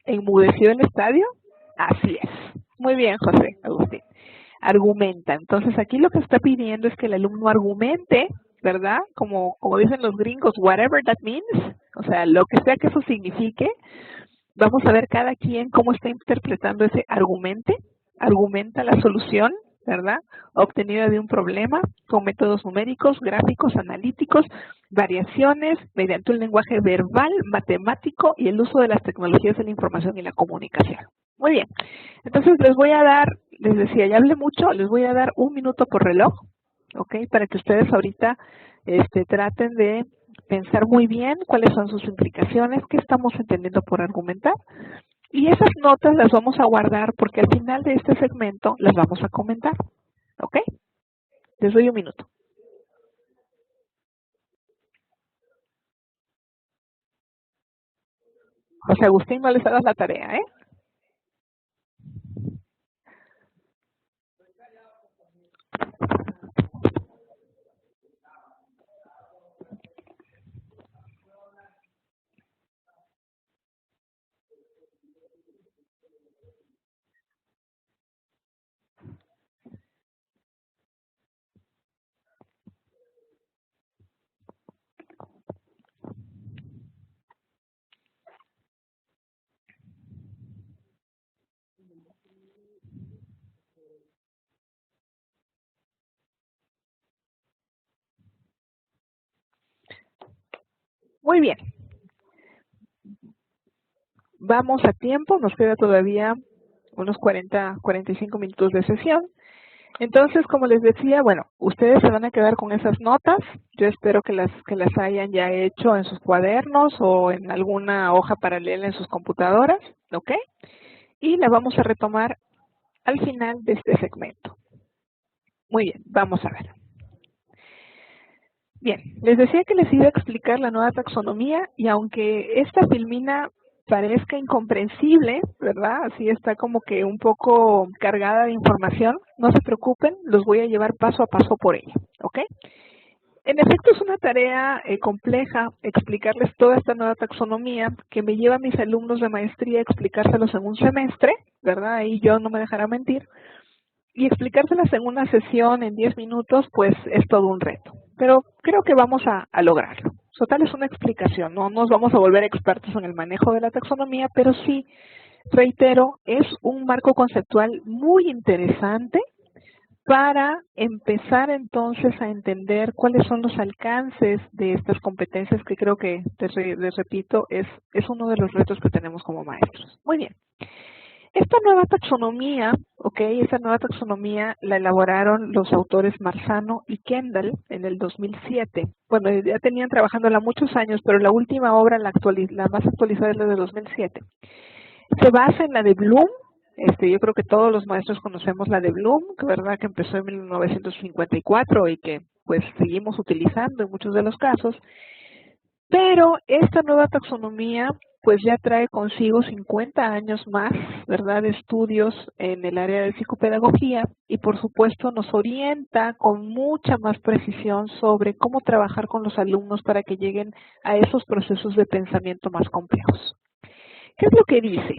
¿Enmudeció el estadio? Así es. Muy bien, José Agustín. Argumenta. Entonces, aquí lo que está pidiendo es que el alumno argumente, ¿verdad? Como dicen los gringos, whatever that means, o sea, lo que sea que eso signifique. Vamos a ver cada quien cómo está interpretando ese argumenta la solución, ¿verdad?, obtenida de un problema con métodos numéricos, gráficos, analíticos, variaciones, mediante un lenguaje verbal, matemático y el uso de las tecnologías de la información y la comunicación. Muy bien, entonces les voy a dar, les decía, ya hablé mucho, les voy a dar un minuto por reloj, ¿ok?, para que ustedes ahorita traten de pensar muy bien cuáles son sus implicaciones, qué estamos entendiendo por argumentar. Y esas notas las vamos a guardar porque al final de este segmento las vamos a comentar. ¿Ok? Les doy un minuto. José Agustín, no les hagas la tarea, ¿eh? Muy bien. Vamos a tiempo, nos queda todavía unos 45 minutos de sesión. Entonces, como les decía, bueno, ustedes se van a quedar con esas notas. Yo espero que las hayan ya hecho en sus cuadernos o en alguna hoja paralela en sus computadoras, ¿ok? Y la vamos a retomar al final de este segmento. Muy bien, vamos a ver. Bien, les decía que les iba a explicar la nueva taxonomía y aunque esta filmina parezca incomprensible, ¿verdad? Así está como que un poco cargada de información, no se preocupen, los voy a llevar paso a paso por ella, ¿ok? En efecto es una tarea compleja explicarles toda esta nueva taxonomía que me lleva a mis alumnos de maestría a explicárselos en un semestre, ¿verdad? Ahí yo no me dejará mentir. Y explicárselas en una sesión en 10 minutos, pues es todo un reto. Pero creo que vamos a lograrlo. Total es una explicación, no nos vamos a volver expertos en el manejo de la taxonomía, pero sí, reitero, es un marco conceptual muy interesante para empezar entonces a entender cuáles son los alcances de estas competencias que creo que, les repito, es uno de los retos que tenemos como maestros. Muy bien. Esta nueva taxonomía, esta nueva taxonomía la elaboraron los autores Marzano y Kendall en el 2007. Bueno, ya tenían trabajándola muchos años, pero la última obra, la más actualizada, es la de 2007. Se basa en la de Bloom. Yo creo que todos los maestros conocemos la de Bloom, ¿verdad? Que empezó en 1954 y que pues seguimos utilizando en muchos de los casos. Pero esta nueva taxonomía pues ya trae consigo 50 años más, ¿verdad?, de estudios en el área de psicopedagogía y por supuesto nos orienta con mucha más precisión sobre cómo trabajar con los alumnos para que lleguen a esos procesos de pensamiento más complejos. ¿Qué es lo que dice?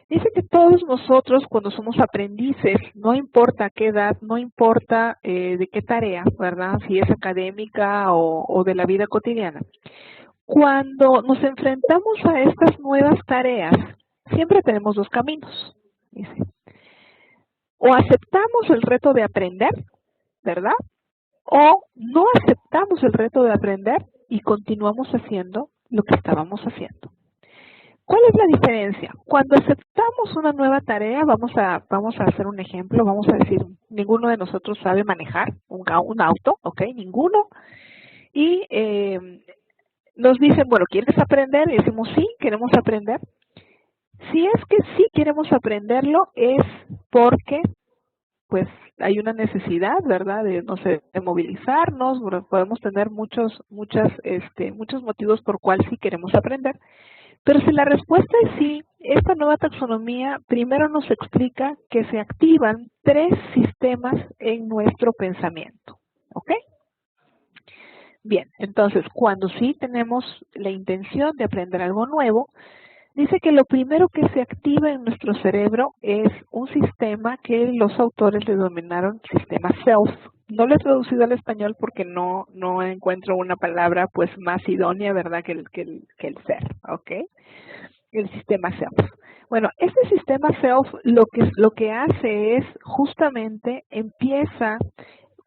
Dice que todos nosotros cuando somos aprendices, no importa qué edad, no importa de qué tarea, ¿verdad?, si es académica o de la vida cotidiana, cuando nos enfrentamos a estas nuevas tareas, siempre tenemos dos caminos. Dice, o aceptamos el reto de aprender, ¿verdad? O no aceptamos el reto de aprender y continuamos haciendo lo que estábamos haciendo. ¿Cuál es la diferencia? Cuando aceptamos una nueva tarea, vamos a hacer un ejemplo, vamos a decir, ninguno de nosotros sabe manejar un auto, ¿ok? Ninguno. Y nos dicen, bueno, ¿quieres aprender? Y decimos, sí, queremos aprender. Si es que sí queremos aprenderlo, es porque pues hay una necesidad, ¿verdad?, de, no sé, de movilizarnos. Podemos tener muchos motivos por cual sí queremos aprender. Pero si la respuesta es sí, esta nueva taxonomía primero nos explica que se activan 3 sistemas en nuestro pensamiento, ¿ok? Bien, entonces, cuando sí tenemos la intención de aprender algo nuevo, dice que lo primero que se activa en nuestro cerebro es un sistema que los autores le denominaron sistema self. No lo he traducido al español porque no encuentro una palabra pues más idónea, ¿verdad?, que el ser, ¿ok? El sistema self. Bueno, este sistema self lo que hace es justamente empieza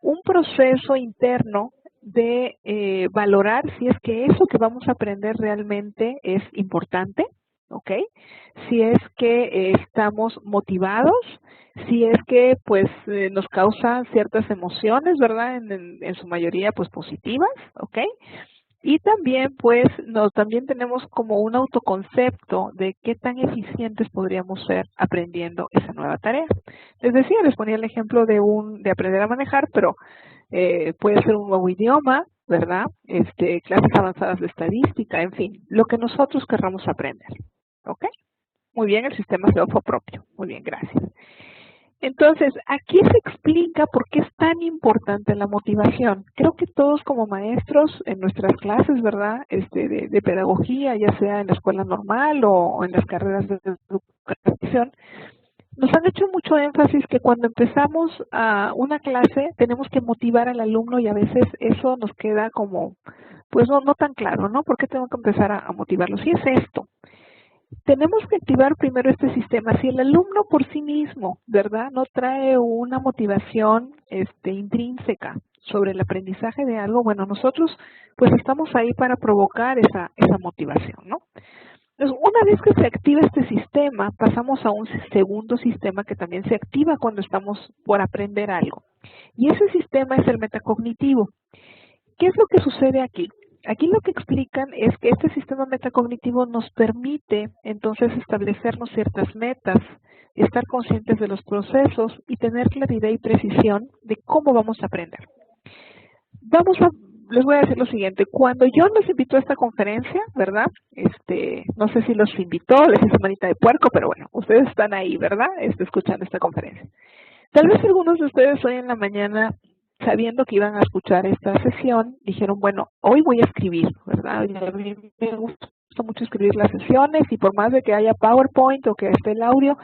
un proceso interno de valorar si es que eso que vamos a aprender realmente es importante, ¿ok? Si es que estamos motivados, si es que pues nos causa ciertas emociones, ¿verdad? En su mayoría pues positivas, ¿ok? Y también pues también tenemos como un autoconcepto de qué tan eficientes podríamos ser aprendiendo esa nueva tarea. Les decía, les ponía el ejemplo de aprender a manejar, pero puede ser un nuevo idioma, ¿verdad? Clases avanzadas de estadística, en fin, lo que nosotros querramos aprender. ¿Ok? Muy bien, el sistema se ofo propio. Muy bien, gracias. Entonces, aquí se explica por qué es tan importante la motivación. Creo que todos como maestros en nuestras clases, ¿verdad?, de pedagogía, ya sea en la escuela normal o en las carreras de educación, nos han hecho mucho énfasis que cuando empezamos a una clase tenemos que motivar al alumno y a veces eso nos queda como, pues no tan claro, ¿no? ¿Por qué tengo que empezar a motivarlo? Si es esto. Tenemos que activar primero este sistema. Si el alumno por sí mismo, ¿verdad?, no trae una motivación intrínseca sobre el aprendizaje de algo, bueno, nosotros pues estamos ahí para provocar esa motivación, ¿no? Entonces, una vez que se activa este sistema, pasamos a un segundo sistema que también se activa cuando estamos por aprender algo. Y ese sistema es el metacognitivo. ¿Qué es lo que sucede aquí? Aquí lo que explican es que este sistema metacognitivo nos permite entonces establecernos ciertas metas, estar conscientes de los procesos y tener claridad y precisión de cómo vamos a aprender. Les voy a decir lo siguiente, cuando John los invitó a esta conferencia, ¿verdad? No sé si los invitó, les hizo manita de puerco, pero bueno, ustedes están ahí, ¿verdad? Escuchando esta conferencia. Tal vez algunos de ustedes hoy en la mañana, sabiendo que iban a escuchar esta sesión, dijeron, bueno, hoy voy a escribir, ¿verdad? Y a mí me gusta mucho escribir las sesiones y por más de que haya PowerPoint o que esté el audio,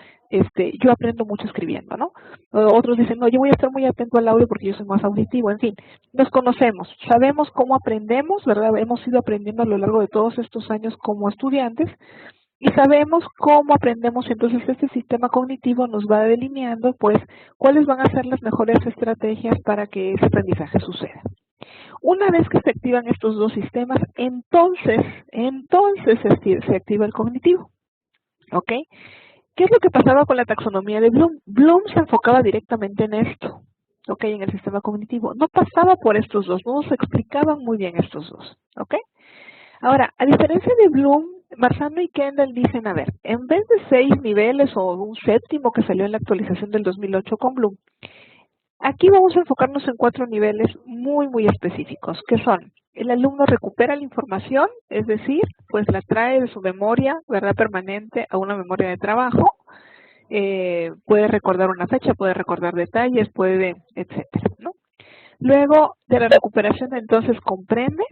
yo aprendo mucho escribiendo, ¿no? Otros dicen, no, yo voy a estar muy atento al audio porque yo soy más auditivo, en fin, nos conocemos, sabemos cómo aprendemos, ¿verdad? Hemos ido aprendiendo a lo largo de todos estos años como estudiantes y sabemos cómo aprendemos, entonces este sistema cognitivo nos va delineando, pues, cuáles van a ser las mejores estrategias para que ese aprendizaje suceda. Una vez que se activan estos dos sistemas, entonces se activa el cognitivo, ¿ok? ¿Qué es lo que pasaba con la taxonomía de Bloom? Bloom se enfocaba directamente en esto, ¿ok? En el sistema cognitivo. No pasaba por estos dos, no nos explicaban muy bien estos dos, ¿ok? Ahora, a diferencia de Bloom, Marzano y Kendall dicen, a ver, en vez de 6 niveles o un séptimo que salió en la actualización del 2008 con Bloom, aquí vamos a enfocarnos en 4 niveles muy específicos, que son: el alumno recupera la información, es decir, pues la trae de su memoria, ¿verdad?, permanente a una memoria de trabajo. Puede recordar una fecha, puede recordar detalles, puede, etcétera, ¿no? Luego de la recuperación, entonces comprende,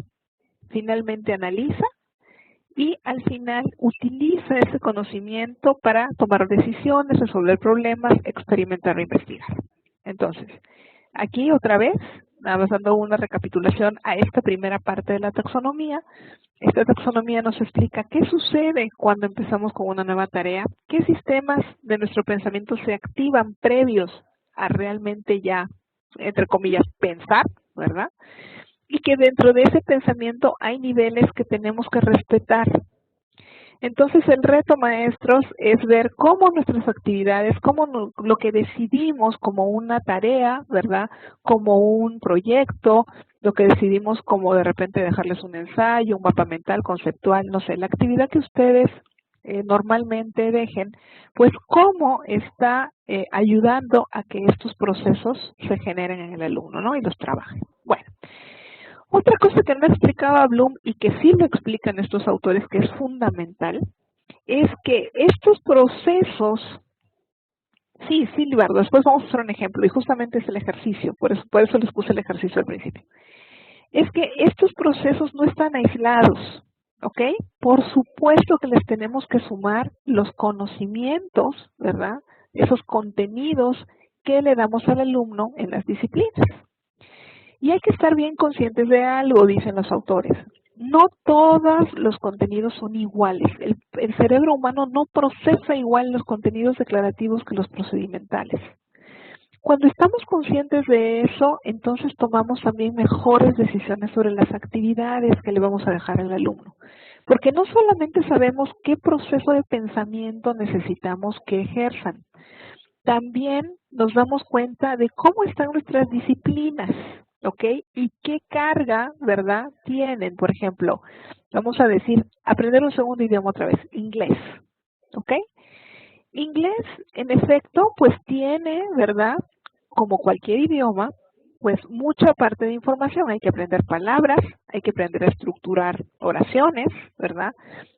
finalmente analiza y al final utiliza ese conocimiento para tomar decisiones, resolver problemas, experimentar o investigar. Entonces, aquí otra vez, nada más dando una recapitulación a esta primera parte de la taxonomía. Esta taxonomía nos explica qué sucede cuando empezamos con una nueva tarea, qué sistemas de nuestro pensamiento se activan previos a realmente ya, entre comillas, pensar, ¿verdad? Y que dentro de ese pensamiento hay niveles que tenemos que respetar. Entonces el reto, maestros, es ver cómo nuestras actividades, cómo lo que decidimos como una tarea, ¿verdad?, como un proyecto, lo que decidimos como de repente dejarles un ensayo, un mapa mental, conceptual, no sé, la actividad que ustedes normalmente dejen, pues cómo está ayudando a que estos procesos se generen en el alumno, ¿no?, y los trabajen. Bueno. Otra cosa que no explicaba Bloom y que sí lo explican estos autores, que es fundamental, es que estos procesos, sí, Libardo, después vamos a hacer un ejemplo y justamente es el ejercicio, por eso les puse el ejercicio al principio. Es que estos procesos no están aislados, ¿ok? Por supuesto que les tenemos que sumar los conocimientos, ¿verdad?, esos contenidos que le damos al alumno en las disciplinas. Y hay que estar bien conscientes de algo, dicen los autores. No todos los contenidos son iguales. El cerebro humano no procesa igual los contenidos declarativos que los procedimentales. Cuando estamos conscientes de eso, entonces tomamos también mejores decisiones sobre las actividades que le vamos a dejar al alumno. Porque no solamente sabemos qué proceso de pensamiento necesitamos que ejerzan, también nos damos cuenta de cómo están nuestras disciplinas, ¿ok? Y qué carga, ¿verdad?, tienen. Por ejemplo, vamos a decir, aprender un segundo idioma otra vez, inglés, ¿ok? Inglés, en efecto, pues tiene, ¿verdad?, como cualquier idioma, pues mucha parte de información. Hay que aprender palabras, hay que aprender a estructurar oraciones, ¿verdad?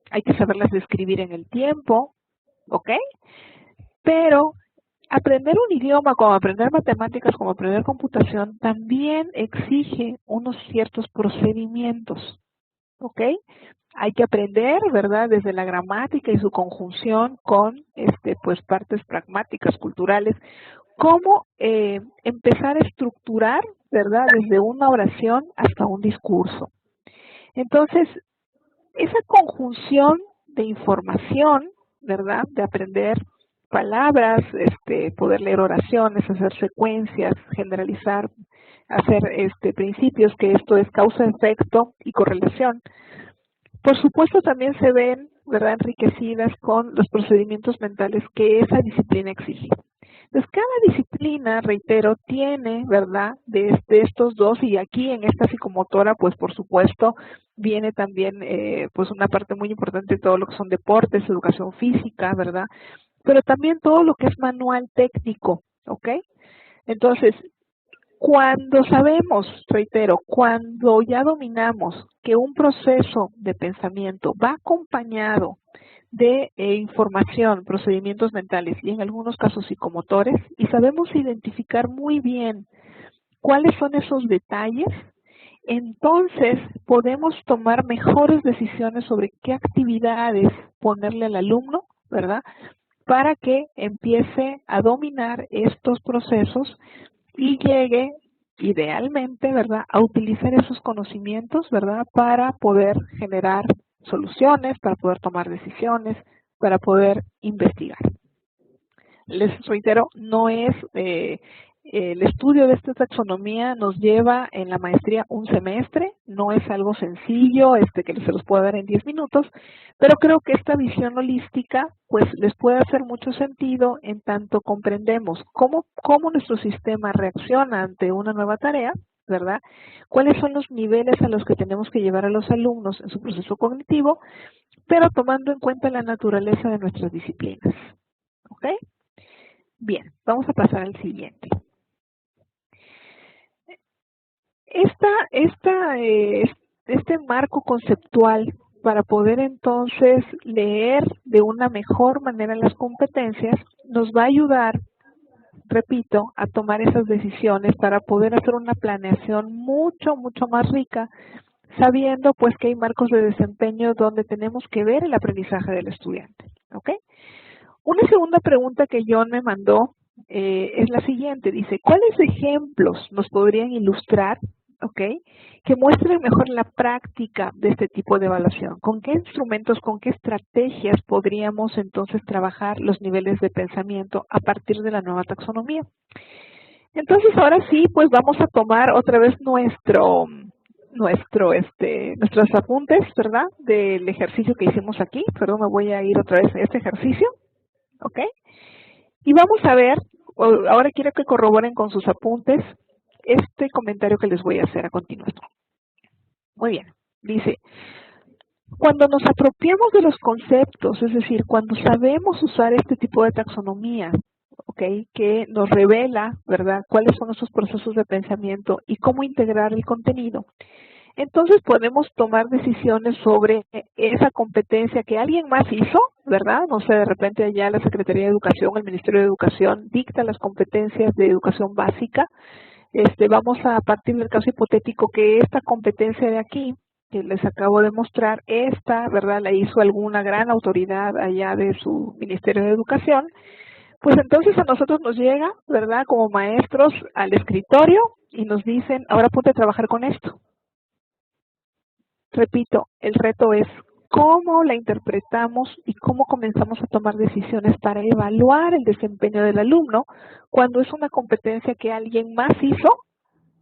Hay que saberlas describir en el tiempo, ¿ok? Pero aprender un idioma, como aprender matemáticas, como aprender computación, también exige unos ciertos procedimientos, ¿ok? Hay que aprender, ¿verdad?, desde la gramática y su conjunción con pues partes pragmáticas, culturales, cómo empezar a estructurar, ¿verdad?, desde una oración hasta un discurso. Entonces, esa conjunción de información, ¿verdad?, de aprender palabras, poder leer oraciones, hacer secuencias, generalizar, hacer principios, que esto es causa-efecto y correlación. Por supuesto también se ven, ¿verdad?, enriquecidas con los procedimientos mentales que esa disciplina exige. Entonces, cada disciplina, reitero, tiene, ¿verdad?, de estos dos, y aquí en esta psicomotora, pues por supuesto, viene también pues una parte muy importante de todo lo que son deportes, educación física, ¿verdad?, pero también todo lo que es manual técnico, ¿ok? Entonces, cuando sabemos, reitero, cuando ya dominamos que un proceso de pensamiento va acompañado de información, procedimientos mentales y en algunos casos psicomotores, y sabemos identificar muy bien cuáles son esos detalles, entonces podemos tomar mejores decisiones sobre qué actividades ponerle al alumno, ¿verdad?, para que empiece a dominar estos procesos y llegue idealmente, ¿verdad?, a utilizar esos conocimientos, ¿verdad?, para poder generar soluciones, para poder tomar decisiones, para poder investigar. Les reitero, no es El estudio de esta taxonomía nos lleva en la maestría un semestre, no es algo sencillo, que se los puedo dar en 10 minutos, pero creo que esta visión holística pues les puede hacer mucho sentido en tanto comprendemos cómo nuestro sistema reacciona ante una nueva tarea, ¿verdad? Cuáles son los niveles a los que tenemos que llevar a los alumnos en su proceso cognitivo, pero tomando en cuenta la naturaleza de nuestras disciplinas. ¿Ok? Bien, vamos a pasar al siguiente. Este marco conceptual para poder entonces leer de una mejor manera las competencias nos va a ayudar, repito, a tomar esas decisiones para poder hacer una planeación mucho más rica, sabiendo pues que hay marcos de desempeño donde tenemos que ver el aprendizaje del estudiante. ¿Ok? Una segunda pregunta que John me mandó es la siguiente. Dice, ¿cuáles ejemplos nos podrían ilustrar, que muestren mejor la práctica de este tipo de evaluación? ¿Con qué instrumentos, con qué estrategias podríamos entonces trabajar los niveles de pensamiento a partir de la nueva taxonomía? Entonces, ahora sí, pues vamos a tomar otra vez nuestros apuntes, ¿verdad? Del ejercicio que hicimos aquí. Perdón, me voy a ir otra vez a este ejercicio. ¿Ok? Y vamos a ver, ahora quiero que corroboren con sus apuntes este comentario que les voy a hacer a continuación. Muy bien, dice, cuando nos apropiamos de los conceptos, es decir, cuando sabemos usar este tipo de taxonomía, que nos revela, ¿verdad?, cuáles son nuestros procesos de pensamiento y cómo integrar el contenido, entonces podemos tomar decisiones sobre esa competencia que alguien más hizo, ¿verdad? No sé, de repente allá la Secretaría de Educación, el Ministerio de Educación dicta las competencias de educación básica. Vamos a partir del caso hipotético que esta competencia de aquí, que les acabo de mostrar, ¿verdad?, la hizo alguna gran autoridad allá de su Ministerio de Educación. Pues entonces a nosotros nos llega, ¿verdad?, como maestros al escritorio y nos dicen, ahora ponte a trabajar con esto. Repito, el reto es cómo la interpretamos y cómo comenzamos a tomar decisiones para evaluar el desempeño del alumno cuando es una competencia que alguien más hizo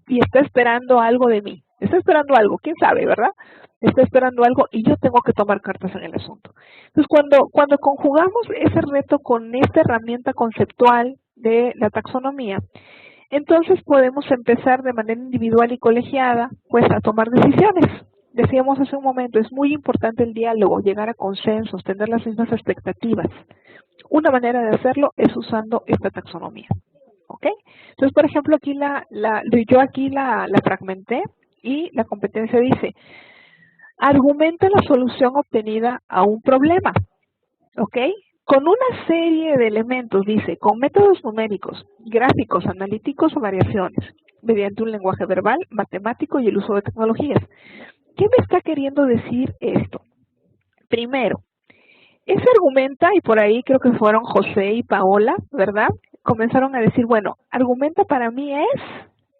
y está esperando algo de mí. Está esperando algo, quién sabe, ¿verdad? Está esperando algo y yo tengo que tomar cartas en el asunto. Entonces, cuando conjugamos ese reto con esta herramienta conceptual de la taxonomía, entonces podemos empezar de manera individual y colegiada, pues, a tomar decisiones. Decíamos hace un momento, es muy importante el diálogo, llegar a consensos, tener las mismas expectativas. Una manera de hacerlo es usando esta taxonomía. ¿Ok? Entonces, por ejemplo, aquí yo aquí la fragmenté y la competencia dice, argumenta la solución obtenida a un problema. ¿Ok? Con una serie de elementos, dice, con métodos numéricos, gráficos, analíticos o variaciones, mediante un lenguaje verbal, matemático y el uso de tecnologías. ¿Qué me está queriendo decir esto? Primero, ese argumenta, y por ahí creo que fueron José y Paola, ¿verdad? Comenzaron a decir, bueno, argumenta para mí es,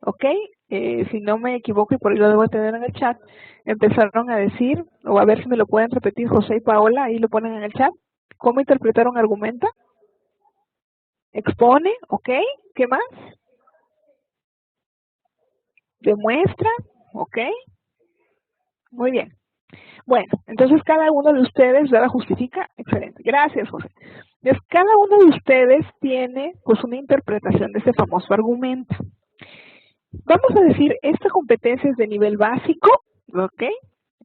¿ok? Si no me equivoco, y por ahí lo debo tener en el chat, empezaron a decir, o a ver si me lo pueden repetir José y Paola, ahí lo ponen en el chat. ¿Cómo interpretaron argumenta? Expone, ¿ok? ¿Qué más? Demuestra, ¿ok? Muy bien. Bueno, entonces cada uno de ustedes ya la justifica. Excelente. Gracias, José. Entonces, cada uno de ustedes tiene pues una interpretación de ese famoso argumento. Vamos a decir, esta competencia es de nivel básico, ¿ok?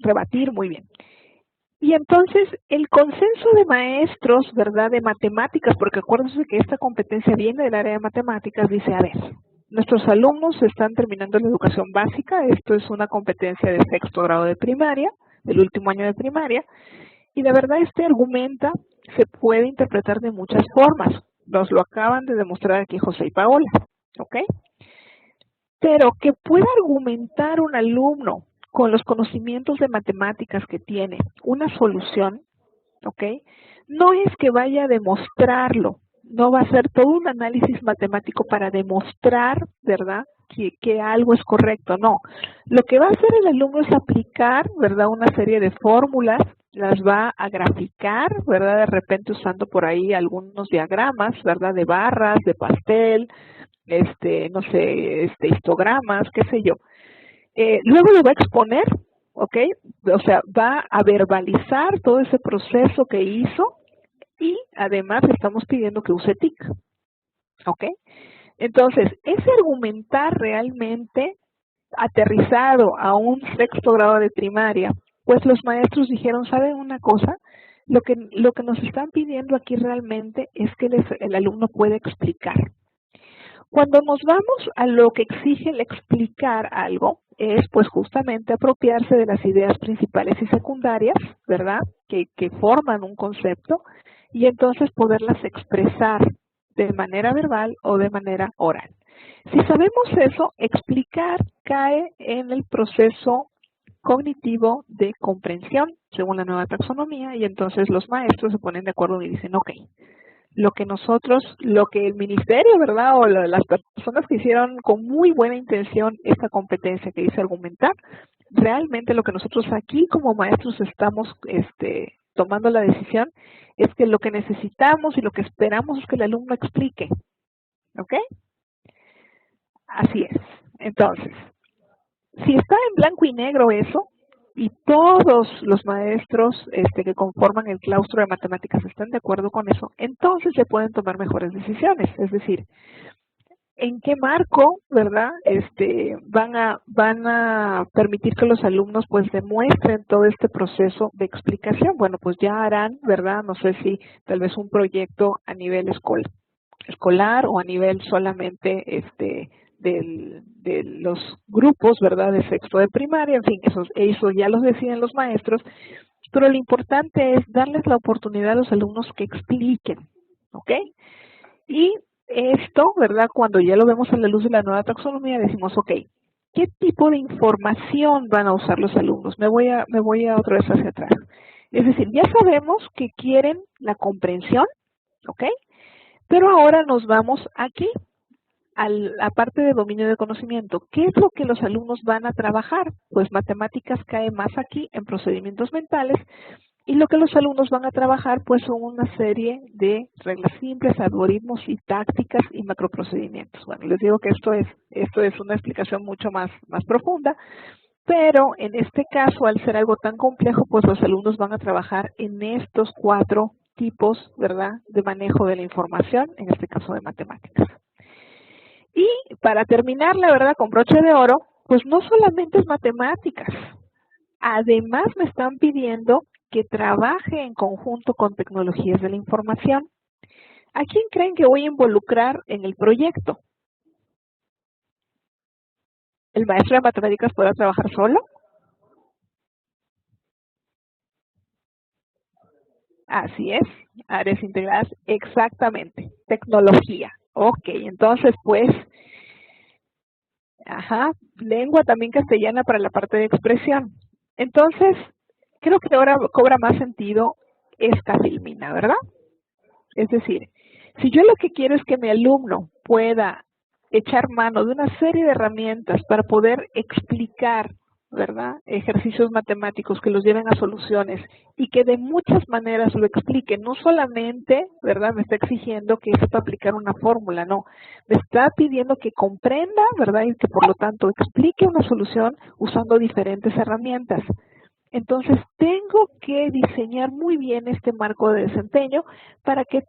Rebatir, muy bien. Y entonces, el consenso de maestros, ¿verdad?, de matemáticas, porque acuérdense que esta competencia viene del área de matemáticas, dice, a ver, nuestros alumnos están terminando la educación básica, esto es una competencia de 6º grado de primaria, del último año de primaria, y la verdad argumenta se puede interpretar de muchas formas. Nos lo acaban de demostrar aquí José y Paola, ¿ok? Pero que pueda argumentar un alumno con los conocimientos de matemáticas que tiene una solución, ¿ok? No es que vaya a demostrarlo, no va a ser todo un análisis matemático para demostrar, ¿verdad?, que algo es correcto, no. Lo que va a hacer el alumno es aplicar, ¿verdad?, una serie de fórmulas, las va a graficar, ¿verdad?, de repente usando por ahí algunos diagramas, ¿verdad?, de barras, de pastel, no sé, histogramas, qué sé yo. Luego lo va a exponer, ¿ok? O sea, va a verbalizar todo ese proceso que hizo y además le estamos pidiendo que use TIC, ¿ok? Entonces, ese argumentar realmente aterrizado a un sexto grado de primaria, pues los maestros dijeron, ¿saben una cosa? Lo que nos están pidiendo aquí realmente es que el alumno pueda explicar. Cuando nos vamos a lo que exige el explicar algo, es pues justamente apropiarse de las ideas principales y secundarias, ¿verdad? Que forman un concepto y entonces poderlas expresar de manera verbal o de manera oral. Si sabemos eso, explicar cae en el proceso cognitivo de comprensión, según la nueva taxonomía, y entonces los maestros se ponen de acuerdo y dicen, ok, lo que el ministerio, ¿verdad? O las personas que hicieron con muy buena intención esta competencia que dice argumentar, realmente lo que nosotros aquí como maestros estamos tomando la decisión es que lo que necesitamos y lo que esperamos es que el alumno explique, ¿ok? Así es. Entonces, si está en blanco y negro eso, y todos los maestros que conforman el claustro de matemáticas están de acuerdo con eso, entonces se pueden tomar mejores decisiones. Es decir, ¿en qué marco, verdad, van a permitir que los alumnos pues demuestren todo este proceso de explicación? Bueno, pues ya harán, verdad, no sé si tal vez un proyecto a nivel escolar o a nivel solamente de los grupos, ¿verdad?, de sexto de primaria, en fin, eso ya los deciden los maestros, pero lo importante es darles la oportunidad a los alumnos que expliquen, ¿ok? Y esto, ¿verdad?, cuando ya lo vemos a la luz de la nueva taxonomía, decimos, ok, ¿qué tipo de información van a usar los alumnos? Me voy a otra vez hacia atrás. Es decir, ya sabemos que quieren la comprensión, ¿ok? Pero ahora nos vamos aquí, a la parte de dominio de conocimiento. ¿Qué es lo que los alumnos van a trabajar? Pues matemáticas cae más aquí en procedimientos mentales y lo que los alumnos van a trabajar pues son una serie de reglas simples, algoritmos y tácticas y macroprocedimientos. Bueno, les digo que esto es una explicación mucho más profunda, pero en este caso, al ser algo tan complejo, pues los alumnos van a trabajar en estos 4 tipos, ¿verdad?, de manejo de la información, en este caso de matemáticas. Y para terminar, la verdad, con broche de oro, pues no solamente es matemáticas. Además me están pidiendo que trabaje en conjunto con tecnologías de la información. ¿A quién creen que voy a involucrar en el proyecto? ¿El maestro de matemáticas podrá trabajar solo? Así es, áreas integradas, exactamente, tecnología. Ok, entonces pues, lengua también castellana para la parte de expresión. Entonces, creo que ahora cobra más sentido esta filmina, ¿verdad? Es decir, si yo lo que quiero es que mi alumno pueda echar mano de una serie de herramientas para poder explicar, ¿verdad?, ejercicios matemáticos que los lleven a soluciones y que de muchas maneras lo explique, no solamente, ¿verdad?, me está exigiendo que sepa aplicar una fórmula, no, me está pidiendo que comprenda, ¿verdad?, y que por lo tanto explique una solución usando diferentes herramientas. Entonces, tengo que diseñar muy bien este marco de desempeño para que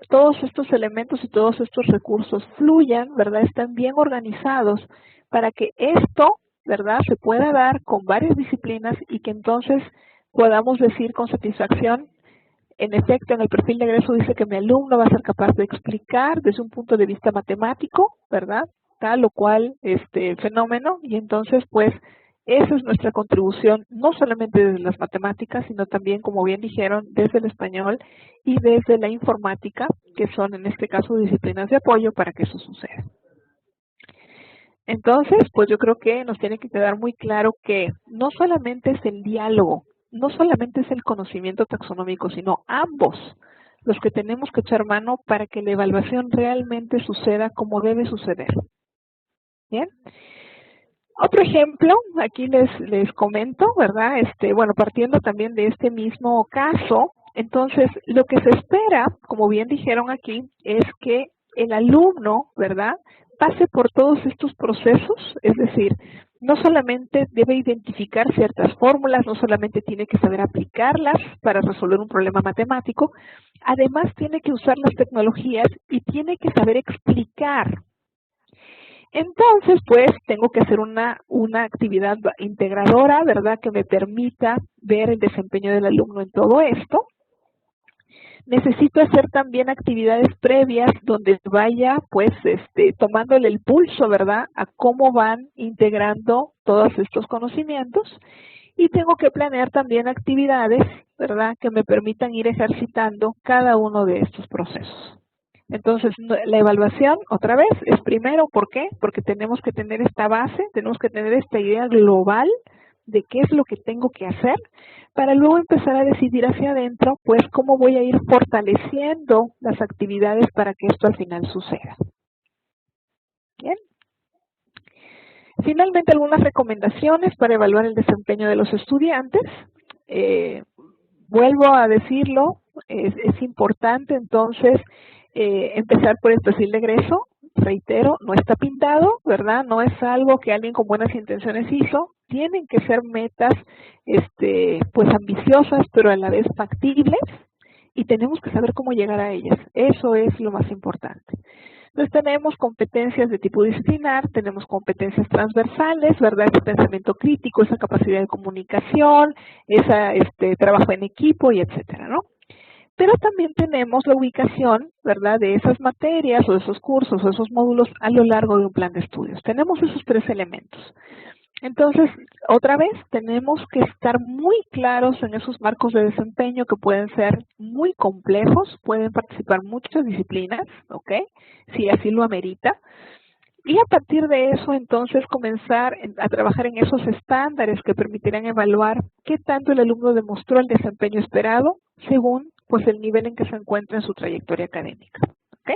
todos estos elementos y todos estos recursos fluyan, ¿verdad? Estén bien organizados para que esto, ¿verdad?, se pueda dar con varias disciplinas y que entonces podamos decir con satisfacción, en efecto, en el perfil de egreso dice que mi alumno va a ser capaz de explicar desde un punto de vista matemático, ¿verdad?, tal o cual fenómeno, y entonces, pues, esa es nuestra contribución, no solamente desde las matemáticas, sino también, como bien dijeron, desde el español y desde la informática, que son en este caso disciplinas de apoyo para que eso suceda. Entonces, pues yo creo que nos tiene que quedar muy claro que no solamente es el diálogo, no solamente es el conocimiento taxonómico, sino ambos los que tenemos que echar mano para que la evaluación realmente suceda como debe suceder. ¿Bien? Otro ejemplo, aquí les comento, ¿verdad? Bueno, partiendo también de este mismo caso, entonces lo que se espera, como bien dijeron aquí, es que el alumno, ¿verdad?, pase por todos estos procesos, es decir, no solamente debe identificar ciertas fórmulas, no solamente tiene que saber aplicarlas para resolver un problema matemático, además tiene que usar las tecnologías y tiene que saber explicar. Entonces, pues, tengo que hacer una actividad integradora, ¿verdad?, que me permita ver el desempeño del alumno en todo esto. Necesito hacer también actividades previas donde vaya, pues, tomándole el pulso, ¿verdad?, a cómo van integrando todos estos conocimientos. Y tengo que planear también actividades, ¿verdad?, que me permitan ir ejercitando cada uno de estos procesos. Entonces, la evaluación, otra vez, es primero, ¿por qué? Porque tenemos que tener esta base, tenemos que tener esta idea global de qué es lo que tengo que hacer, para luego empezar a decidir hacia adentro, pues, cómo voy a ir fortaleciendo las actividades para que esto al final suceda. Bien. Finalmente, algunas recomendaciones para evaluar el desempeño de los estudiantes. Vuelvo a decirlo, es importante entonces empezar por el perfil de egreso. Reitero, no está pintado, ¿verdad? No es algo que alguien con buenas intenciones hizo. Tienen que ser metas pues ambiciosas, pero a la vez factibles, y tenemos que saber cómo llegar a ellas. Eso es lo más importante. Entonces tenemos competencias de tipo disciplinar, tenemos competencias transversales, ¿verdad? Ese pensamiento crítico, esa capacidad de comunicación, ese trabajo en equipo y etcétera, ¿no? Pero también tenemos la ubicación, ¿verdad?, de esas materias o de esos cursos o esos módulos a lo largo de un plan de estudios. Tenemos esos tres elementos. Entonces, otra vez, tenemos que estar muy claros en esos marcos de desempeño que pueden ser muy complejos, pueden participar muchas disciplinas, ¿ok?, si así lo amerita. Y a partir de eso, entonces, comenzar a trabajar en esos estándares que permitirán evaluar qué tanto el alumno demostró el desempeño esperado según, pues, el nivel en que se encuentra en su trayectoria académica, ¿ok?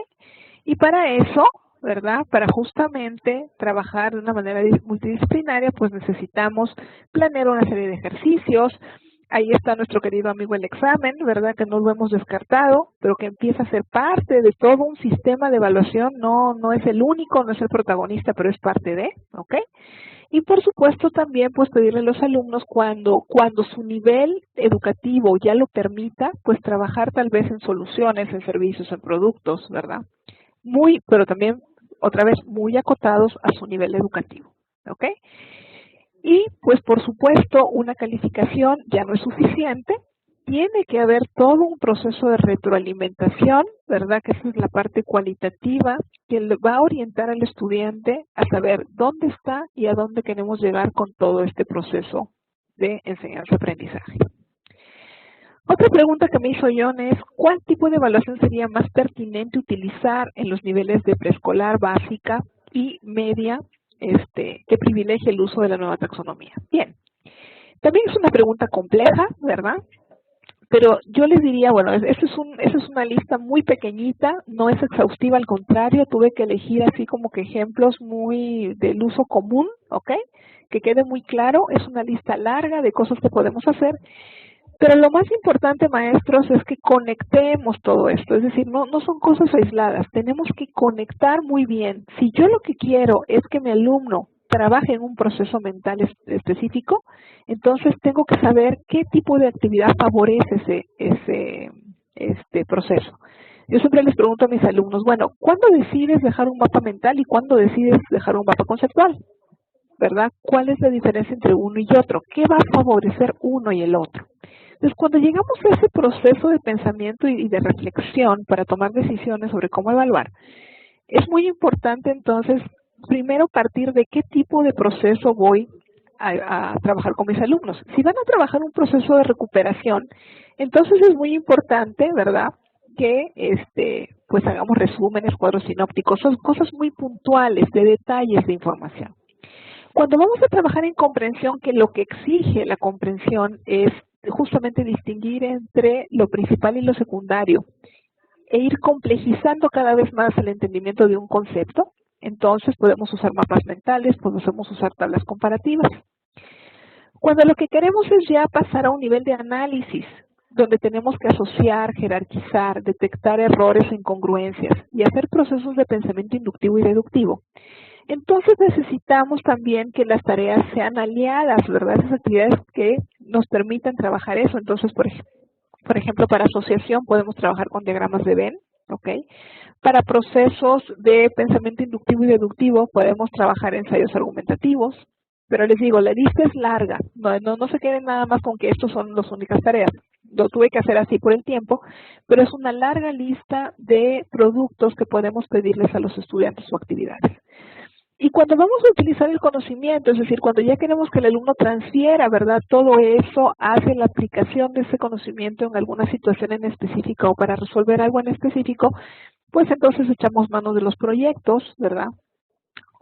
Y para eso, ¿verdad?, para justamente trabajar de una manera multidisciplinaria, pues necesitamos planear una serie de ejercicios. Ahí está nuestro querido amigo el examen, ¿verdad?, que no lo hemos descartado, pero que empieza a ser parte de todo un sistema de evaluación. No es el único, no es el protagonista, pero es parte de, ¿ok? Y por supuesto también, pues, pedirle a los alumnos cuando su nivel educativo ya lo permita, pues trabajar tal vez en soluciones, en servicios, en productos, ¿verdad? Pero también, otra vez, muy acotados a su nivel educativo, ¿ok? Y, pues, por supuesto, una calificación ya no es suficiente. Tiene que haber todo un proceso de retroalimentación, ¿verdad?, que esa es la parte cualitativa que le va a orientar al estudiante a saber dónde está y a dónde queremos llegar con todo este proceso de enseñanza-aprendizaje. Otra pregunta que me hizo John es, ¿cuál tipo de evaluación sería más pertinente utilizar en los niveles de preescolar, básica y media, que privilegie el uso de la nueva taxonomía? Bien, también es una pregunta compleja, ¿verdad? Pero yo les diría, bueno, esa es una lista muy pequeñita, no es exhaustiva, al contrario, tuve que elegir así como que ejemplos muy del uso común, ¿ok? Que quede muy claro, es una lista larga de cosas que podemos hacer, pero lo más importante, maestros, es que conectemos todo esto, es decir, no son cosas aisladas, tenemos que conectar muy bien. Si yo lo que quiero es que mi alumno trabaje en un proceso mental específico, entonces tengo que saber qué tipo de actividad favorece ese proceso. Yo siempre les pregunto a mis alumnos, bueno, ¿cuándo decides dejar un mapa mental y cuándo decides dejar un mapa conceptual? ¿Verdad? ¿Cuál es la diferencia entre uno y otro? ¿Qué va a favorecer uno y el otro? Entonces, cuando llegamos a ese proceso de pensamiento y de reflexión para tomar decisiones sobre cómo evaluar, es muy importante entonces, primero partir de qué tipo de proceso voy a trabajar con mis alumnos. Si van a trabajar un proceso de recuperación, entonces es muy importante, ¿verdad?, que pues hagamos resúmenes, cuadros sinópticos, son cosas muy puntuales, de detalles de información. Cuando vamos a trabajar en comprensión, que lo que exige la comprensión es justamente distinguir entre lo principal y lo secundario e ir complejizando cada vez más el entendimiento de un concepto, entonces podemos usar mapas mentales, podemos usar tablas comparativas. Cuando lo que queremos es ya pasar a un nivel de análisis, donde tenemos que asociar, jerarquizar, detectar errores e incongruencias y hacer procesos de pensamiento inductivo y deductivo. Entonces necesitamos también que las tareas sean aliadas, ¿verdad? Esas actividades que nos permitan trabajar eso. Entonces, por ejemplo, para asociación podemos trabajar con diagramas de Venn, ¿ok? Para procesos de pensamiento inductivo y deductivo podemos trabajar ensayos argumentativos, pero les digo, la lista es larga, no se queden nada más con que estos son las únicas tareas. Lo tuve que hacer así por el tiempo, pero es una larga lista de productos que podemos pedirles a los estudiantes o actividades. Y cuando vamos a utilizar el conocimiento, es decir, cuando ya queremos que el alumno transfiera, ¿verdad?, todo eso hacia la aplicación de ese conocimiento en alguna situación en específico o para resolver algo en específico, pues entonces echamos mano de los proyectos, ¿verdad?,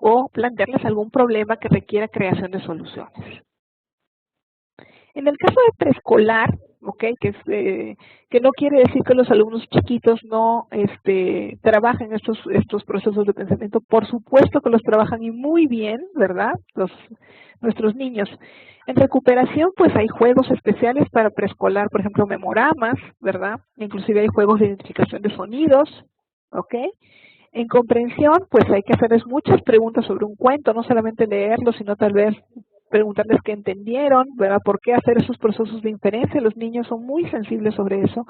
o plantearles algún problema que requiera creación de soluciones. En el caso de preescolar, ¿okay?, que no quiere decir que los alumnos chiquitos no trabajen estos procesos de pensamiento. Por supuesto que los trabajan y muy bien, ¿verdad?, nuestros niños. En recuperación, pues hay juegos especiales para preescolar, por ejemplo, memoramas, ¿verdad? Inclusive hay juegos de identificación de sonidos, ¿ok? En comprensión, pues hay que hacerles muchas preguntas sobre un cuento, no solamente leerlo, sino tal vez preguntarles qué entendieron, ¿verdad? ¿Por qué hacer esos procesos de inferencia? Los niños son muy sensibles sobre eso.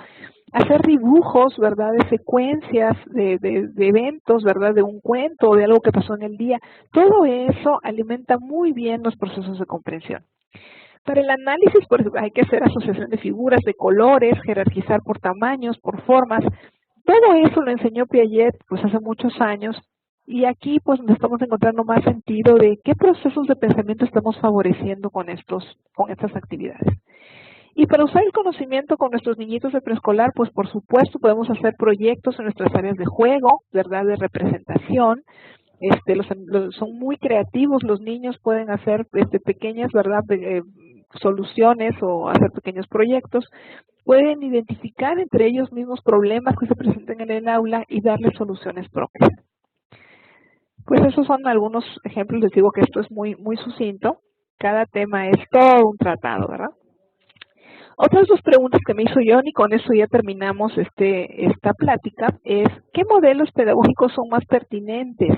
Hacer dibujos, ¿verdad?, de secuencias, de eventos, ¿verdad?, de un cuento o de algo que pasó en el día. Todo eso alimenta muy bien los procesos de comprensión. Para el análisis, pues hay que hacer asociación de figuras, de colores, jerarquizar por tamaños, por formas. Todo eso lo enseñó Piaget pues hace muchos años y aquí pues nos estamos encontrando más sentido de qué procesos de pensamiento estamos favoreciendo con estas actividades. Y para usar el conocimiento con nuestros niñitos de preescolar, pues por supuesto podemos hacer proyectos en nuestras áreas de juego, ¿verdad?, de representación. Son muy creativos los niños, pueden hacer pequeñas, ¿verdad?, soluciones o hacer pequeños proyectos. Pueden identificar entre ellos mismos problemas que se presenten en el aula y darles soluciones propias. Pues esos son algunos ejemplos. Les digo que esto es muy sucinto. Cada tema es todo un tratado, ¿verdad? Otras dos preguntas que me hizo John, y con eso ya terminamos esta plática, es ¿qué modelos pedagógicos son más pertinentes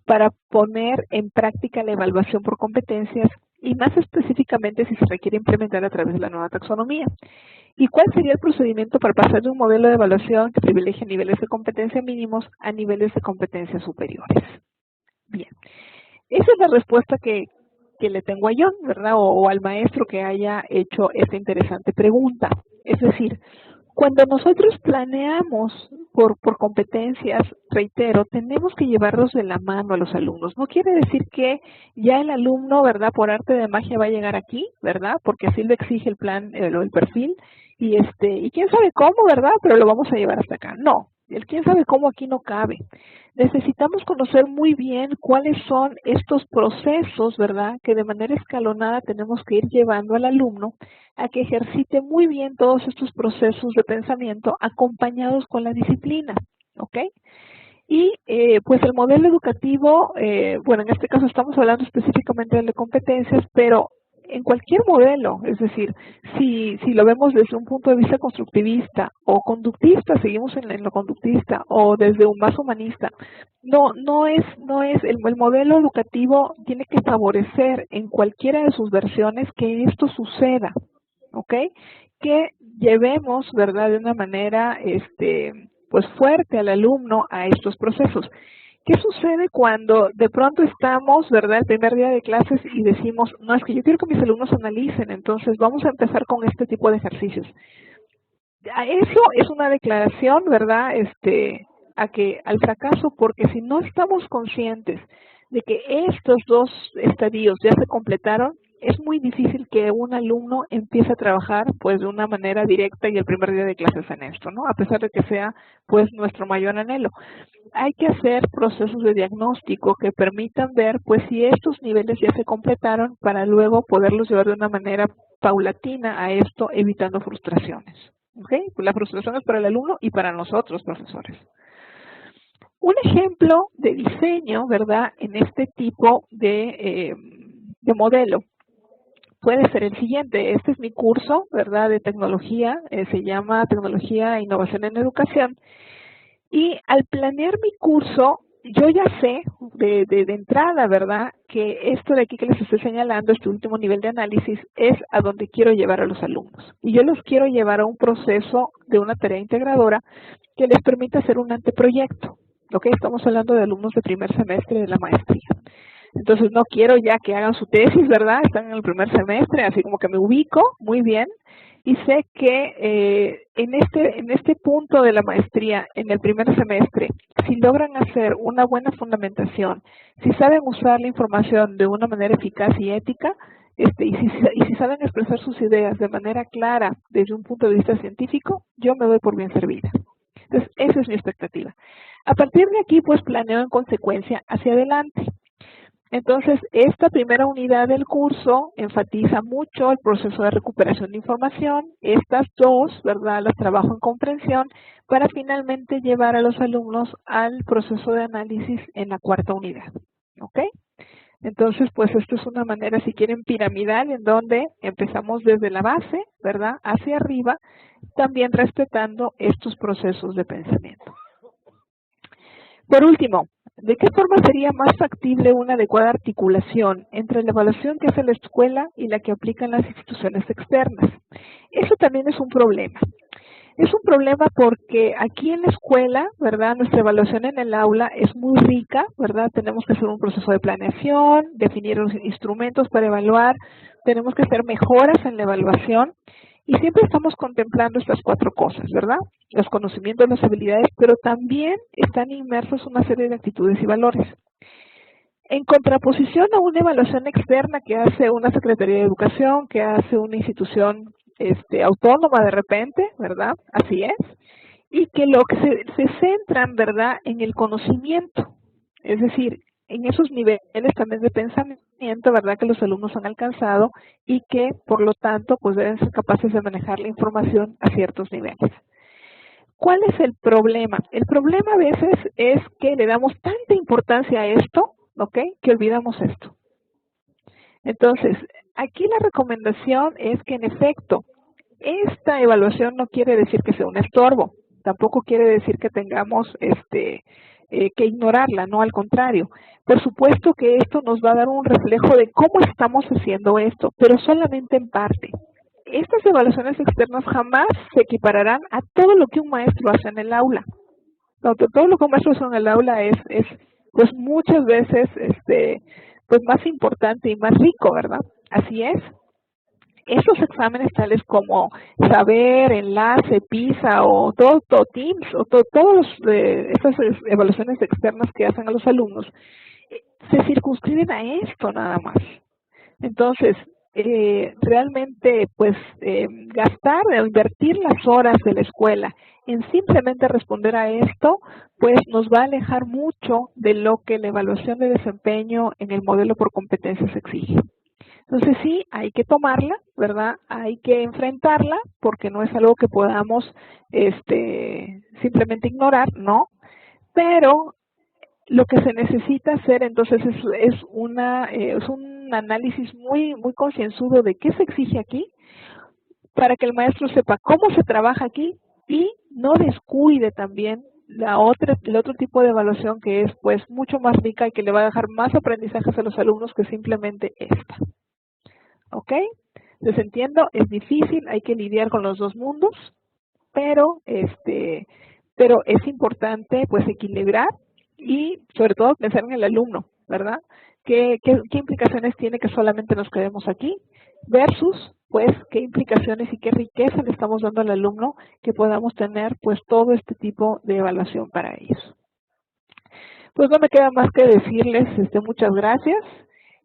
para poner en práctica la evaluación por competencias y más específicamente si se requiere implementar a través de la nueva taxonomía? ¿Y cuál sería el procedimiento para pasar de un modelo de evaluación que privilegie niveles de competencia mínimos a niveles de competencia superiores? Bien, esa es la respuesta que le tengo a John, ¿verdad? O al maestro que haya hecho esta interesante pregunta. Es decir, cuando nosotros planeamos por competencias, reitero, tenemos que llevarlos de la mano a los alumnos. No quiere decir que ya el alumno, ¿verdad?, por arte de magia va a llegar aquí, ¿verdad?, porque así lo exige el plan o el perfil, y quién sabe cómo, ¿verdad?, pero lo vamos a llevar hasta acá. No, el quién sabe cómo aquí no cabe. Necesitamos conocer muy bien cuáles son estos procesos, ¿verdad?, que de manera escalonada tenemos que ir llevando al alumno a que ejercite muy bien todos estos procesos de pensamiento acompañados con la disciplina, ¿ok? Y pues el modelo educativo, bueno, en este caso estamos hablando específicamente de competencias, pero en cualquier modelo, es decir, si lo vemos desde un punto de vista constructivista o conductista, seguimos en lo conductista, o desde un más humanista, el modelo educativo tiene que favorecer en cualquiera de sus versiones que esto suceda, ¿ok? Que llevemos, ¿verdad?, de una manera pues fuerte al alumno a estos procesos. ¿Qué sucede cuando de pronto estamos, ¿verdad?, el primer día de clases y decimos, no, es que yo quiero que mis alumnos analicen, entonces vamos a empezar con este tipo de ejercicios? Eso es una declaración, ¿verdad?, al fracaso, porque si no estamos conscientes de que estos dos estadios ya se completaron, es muy difícil que un alumno empiece a trabajar pues de una manera directa y el primer día de clases en esto, ¿no? A pesar de que sea pues nuestro mayor anhelo. Hay que hacer procesos de diagnóstico que permitan ver pues si estos niveles ya se completaron para luego poderlos llevar de una manera paulatina a esto, evitando frustraciones. ¿Ok? Pues la frustración es para el alumno y para nosotros, profesores. Un ejemplo de diseño, ¿verdad?, en este tipo de modelo puede ser el siguiente. Este es mi curso, ¿verdad?, de tecnología, se llama Tecnología e Innovación en Educación. Y al planear mi curso, yo ya sé de entrada, ¿verdad?, que esto de aquí que les estoy señalando, este último nivel de análisis, es a donde quiero llevar a los alumnos. Y yo los quiero llevar a un proceso de una tarea integradora que les permita hacer un anteproyecto. ¿Ok? Estamos hablando de alumnos de primer semestre de la maestría. Entonces no quiero ya que hagan su tesis, ¿verdad? Están en el primer semestre, así como que me ubico muy bien y sé que en este punto de la maestría, en el primer semestre, si logran hacer una buena fundamentación, si saben usar la información de una manera eficaz y ética, y si saben expresar sus ideas de manera clara desde un punto de vista científico, yo me doy por bien servida. Entonces, esa es mi expectativa. A partir de aquí, pues planeo en consecuencia hacia adelante. Entonces, esta primera unidad del curso enfatiza mucho el proceso de recuperación de información. Estas dos, ¿verdad?, las trabajo en comprensión para finalmente llevar a los alumnos al proceso de análisis en la cuarta unidad. ¿Ok? Entonces, pues esto es una manera, si quieren, piramidal, en donde empezamos desde la base, ¿verdad?, hacia arriba, también respetando estos procesos de pensamiento. Por último, ¿de qué forma sería más factible una adecuada articulación entre la evaluación que hace la escuela y la que aplican las instituciones externas? Eso también es un problema. Es un problema porque aquí en la escuela, ¿verdad?, nuestra evaluación en el aula es muy rica, ¿verdad? Tenemos que hacer un proceso de planeación, definir los instrumentos para evaluar, tenemos que hacer mejoras en la evaluación y siempre estamos contemplando estas cuatro cosas, ¿verdad? Los conocimientos, las habilidades, pero también están inmersos una serie de actitudes y valores. En contraposición a una evaluación externa que hace una Secretaría de Educación, que hace una institución autónoma de repente, ¿verdad? Así es. Y que lo que se centran, ¿verdad?, en el conocimiento. Es decir, en esos niveles también de pensamiento, ¿verdad?, que los alumnos han alcanzado y que, por lo tanto, pues deben ser capaces de manejar la información a ciertos niveles. ¿Cuál es el problema? El problema a veces es que le damos tanta importancia a esto, ¿ok?, que olvidamos esto. Entonces, aquí la recomendación es que, en efecto, esta evaluación no quiere decir que sea un estorbo, tampoco quiere decir que tengamos que ignorarla, no, al contrario. Por supuesto que esto nos va a dar un reflejo de cómo estamos haciendo esto, pero solamente en parte. Estas evaluaciones externas jamás se equipararán a todo lo que un maestro hace en el aula. Todo lo que un maestro hace en el aula es pues muchas veces pues más importante y más rico, ¿verdad? Así es. Estos exámenes tales como Saber, Enlace, PISA o todo TIMSS o todas estas evaluaciones externas que hacen a los alumnos se circunscriben a esto nada más. Entonces, realmente pues gastar o invertir las horas de la escuela en simplemente responder a esto, pues nos va a alejar mucho de lo que la evaluación de desempeño en el modelo por competencias exige. Entonces sí, hay que tomarla, ¿verdad? Hay que enfrentarla porque no es algo que podamos simplemente ignorar, ¿no? Pero lo que se necesita hacer entonces es un análisis muy concienzudo de qué se exige aquí para que el maestro sepa cómo se trabaja aquí y no descuide también el otro tipo de evaluación que es pues mucho más rica y que le va a dejar más aprendizajes a los alumnos que simplemente esta. ¿Ok? Les entiendo, es difícil, hay que lidiar con los dos mundos, pero es importante pues equilibrar y sobre todo pensar en el alumno, ¿verdad? ¿Qué implicaciones tiene que solamente nos quedemos aquí versus pues qué implicaciones y qué riqueza le estamos dando al alumno que podamos tener pues todo este tipo de evaluación para ellos? Pues no me queda más que decirles muchas gracias.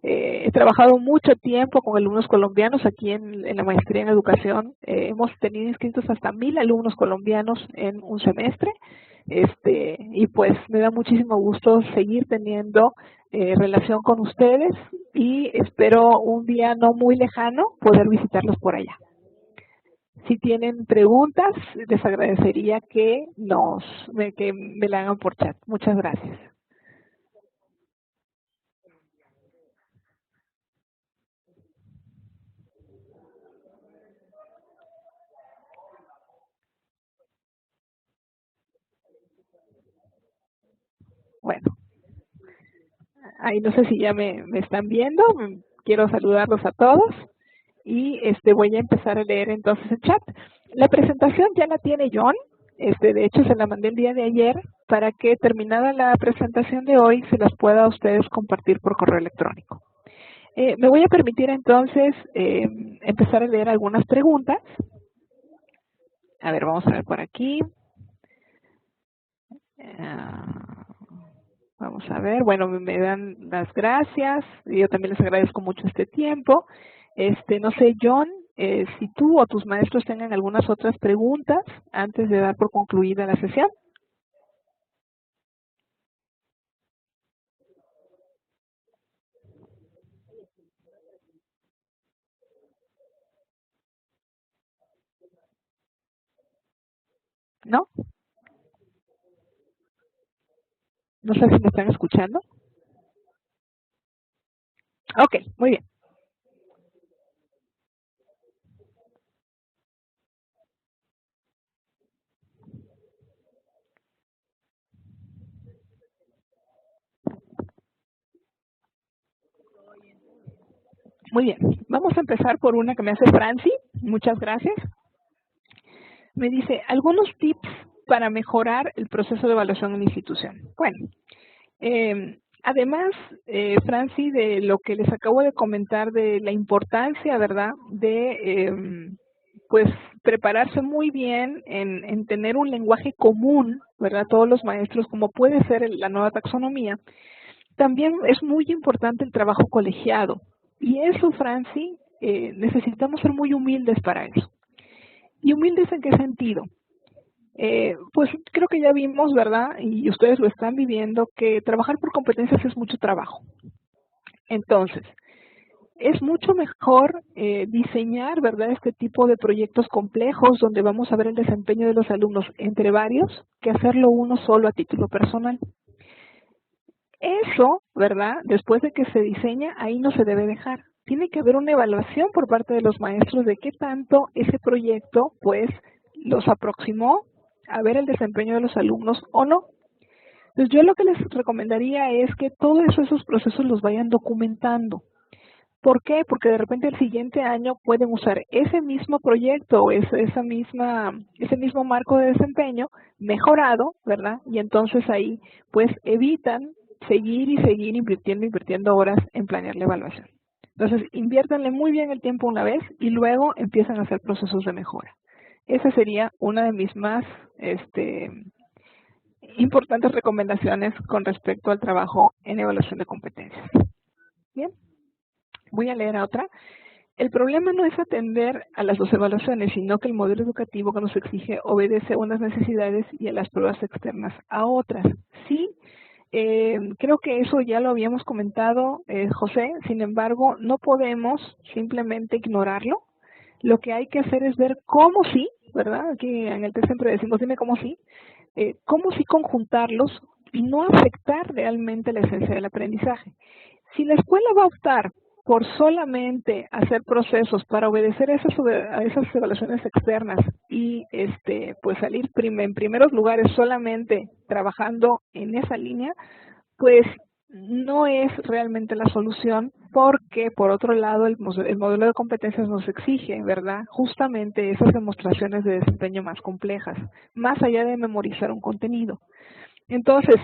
He trabajado mucho tiempo con alumnos colombianos aquí en la maestría en educación. Hemos tenido inscritos hasta 1000 alumnos colombianos en un semestre. Y pues me da muchísimo gusto seguir teniendo relación con ustedes y espero un día no muy lejano poder visitarlos por allá. Si tienen preguntas, les agradecería que me la hagan por chat. Muchas gracias. Bueno, ahí no sé si ya me están viendo. Quiero saludarlos a todos y voy a empezar a leer entonces el chat. La presentación ya la tiene John. De hecho, se la mandé el día de ayer para que terminada la presentación de hoy se las pueda a ustedes compartir por correo electrónico. Me voy a permitir entonces empezar a leer algunas preguntas. A ver, vamos a ver por aquí. Vamos a ver, bueno, me dan las gracias. Yo también les agradezco mucho este tiempo. No sé, John, si tú o tus maestros tengan algunas otras preguntas antes de dar por concluida la sesión. ¿No? No sé si me están escuchando. Ok, muy bien. Muy bien. Vamos a empezar por una que me hace Franci. Muchas gracias. Me dice, algunos tips para mejorar el proceso de evaluación en la institución. Bueno, además, Franci, de lo que les acabo de comentar de la importancia, ¿verdad?, de pues prepararse muy bien en tener un lenguaje común, ¿verdad?, todos los maestros, como puede ser la nueva taxonomía. También es muy importante el trabajo colegiado. Y eso, Franci, necesitamos ser muy humildes para eso. ¿Y humildes en qué sentido? Pues creo que ya vimos, ¿verdad? Y ustedes lo están viviendo, que trabajar por competencias es mucho trabajo. Entonces, es mucho mejor diseñar, ¿verdad?, este tipo de proyectos complejos donde vamos a ver el desempeño de los alumnos entre varios, que hacerlo uno solo a título personal. Eso, ¿verdad?, después de que se diseña, ahí no se debe dejar. Tiene que haber una evaluación por parte de los maestros de qué tanto ese proyecto, pues, los aproximó a ver el desempeño de los alumnos o no. Entonces, yo lo que les recomendaría es que todos esos procesos los vayan documentando. ¿Por qué? Porque de repente el siguiente año pueden usar ese mismo proyecto o ese mismo marco de desempeño mejorado, ¿verdad? Y entonces ahí, pues, evitan seguir y seguir invirtiendo horas en planear la evaluación. Entonces, inviértanle muy bien el tiempo una vez y luego empiezan a hacer procesos de mejora. Esa sería una de mis más importantes recomendaciones con respecto al trabajo en evaluación de competencias. Bien, voy a leer a otra. El problema no es atender a las dos evaluaciones, sino que el modelo educativo que nos exige obedece a unas necesidades y a las pruebas externas a otras. Sí, creo que eso ya lo habíamos comentado, José. Sin embargo, no podemos simplemente ignorarlo. Lo que hay que hacer es ver cómo sí, ¿verdad? Aquí en el test siempre decimos, dime cómo sí. Cómo sí conjuntarlos y no afectar realmente la esencia del aprendizaje. Si la escuela va a optar por solamente hacer procesos para obedecer a esas evaluaciones externas y pues salir en primeros lugares solamente trabajando en esa línea, pues no es realmente la solución, porque por otro lado el modelo de competencias nos exige, ¿verdad?, justamente esas demostraciones de desempeño más complejas, más allá de memorizar un contenido. Entonces,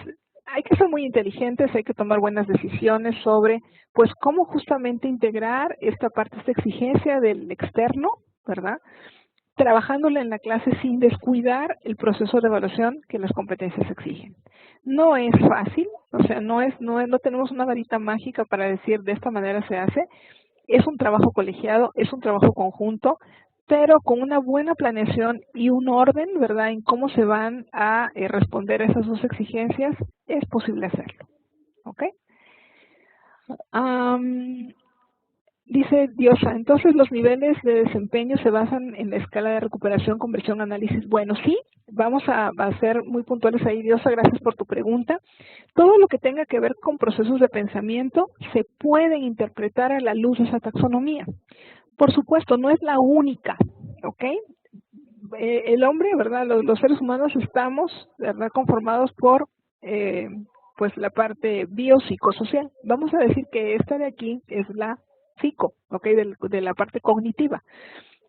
hay que ser muy inteligentes, hay que tomar buenas decisiones sobre, pues, cómo justamente integrar esta exigencia del externo, ¿verdad?, trabajándole en la clase sin descuidar el proceso de evaluación que las competencias exigen. No es fácil, o sea, no tenemos una varita mágica para decir de esta manera se hace. Es un trabajo colegiado, es un trabajo conjunto, pero con una buena planeación y un orden, ¿verdad?, en cómo se van a responder a esas dos exigencias, es posible hacerlo. ¿Ok? Dice Diosa, entonces los niveles de desempeño se basan en la escala de recuperación, conversión, análisis. Bueno, sí, vamos a ser muy puntuales ahí, Diosa, gracias por tu pregunta. Todo lo que tenga que ver con procesos de pensamiento se pueden interpretar a la luz de esa taxonomía. Por supuesto, no es la única, ¿ok? El hombre, ¿verdad? Los seres humanos estamos, ¿verdad?, conformados por pues la parte biopsicosocial. Vamos a decir que esta de aquí es la psico, ¿ok? De la parte cognitiva.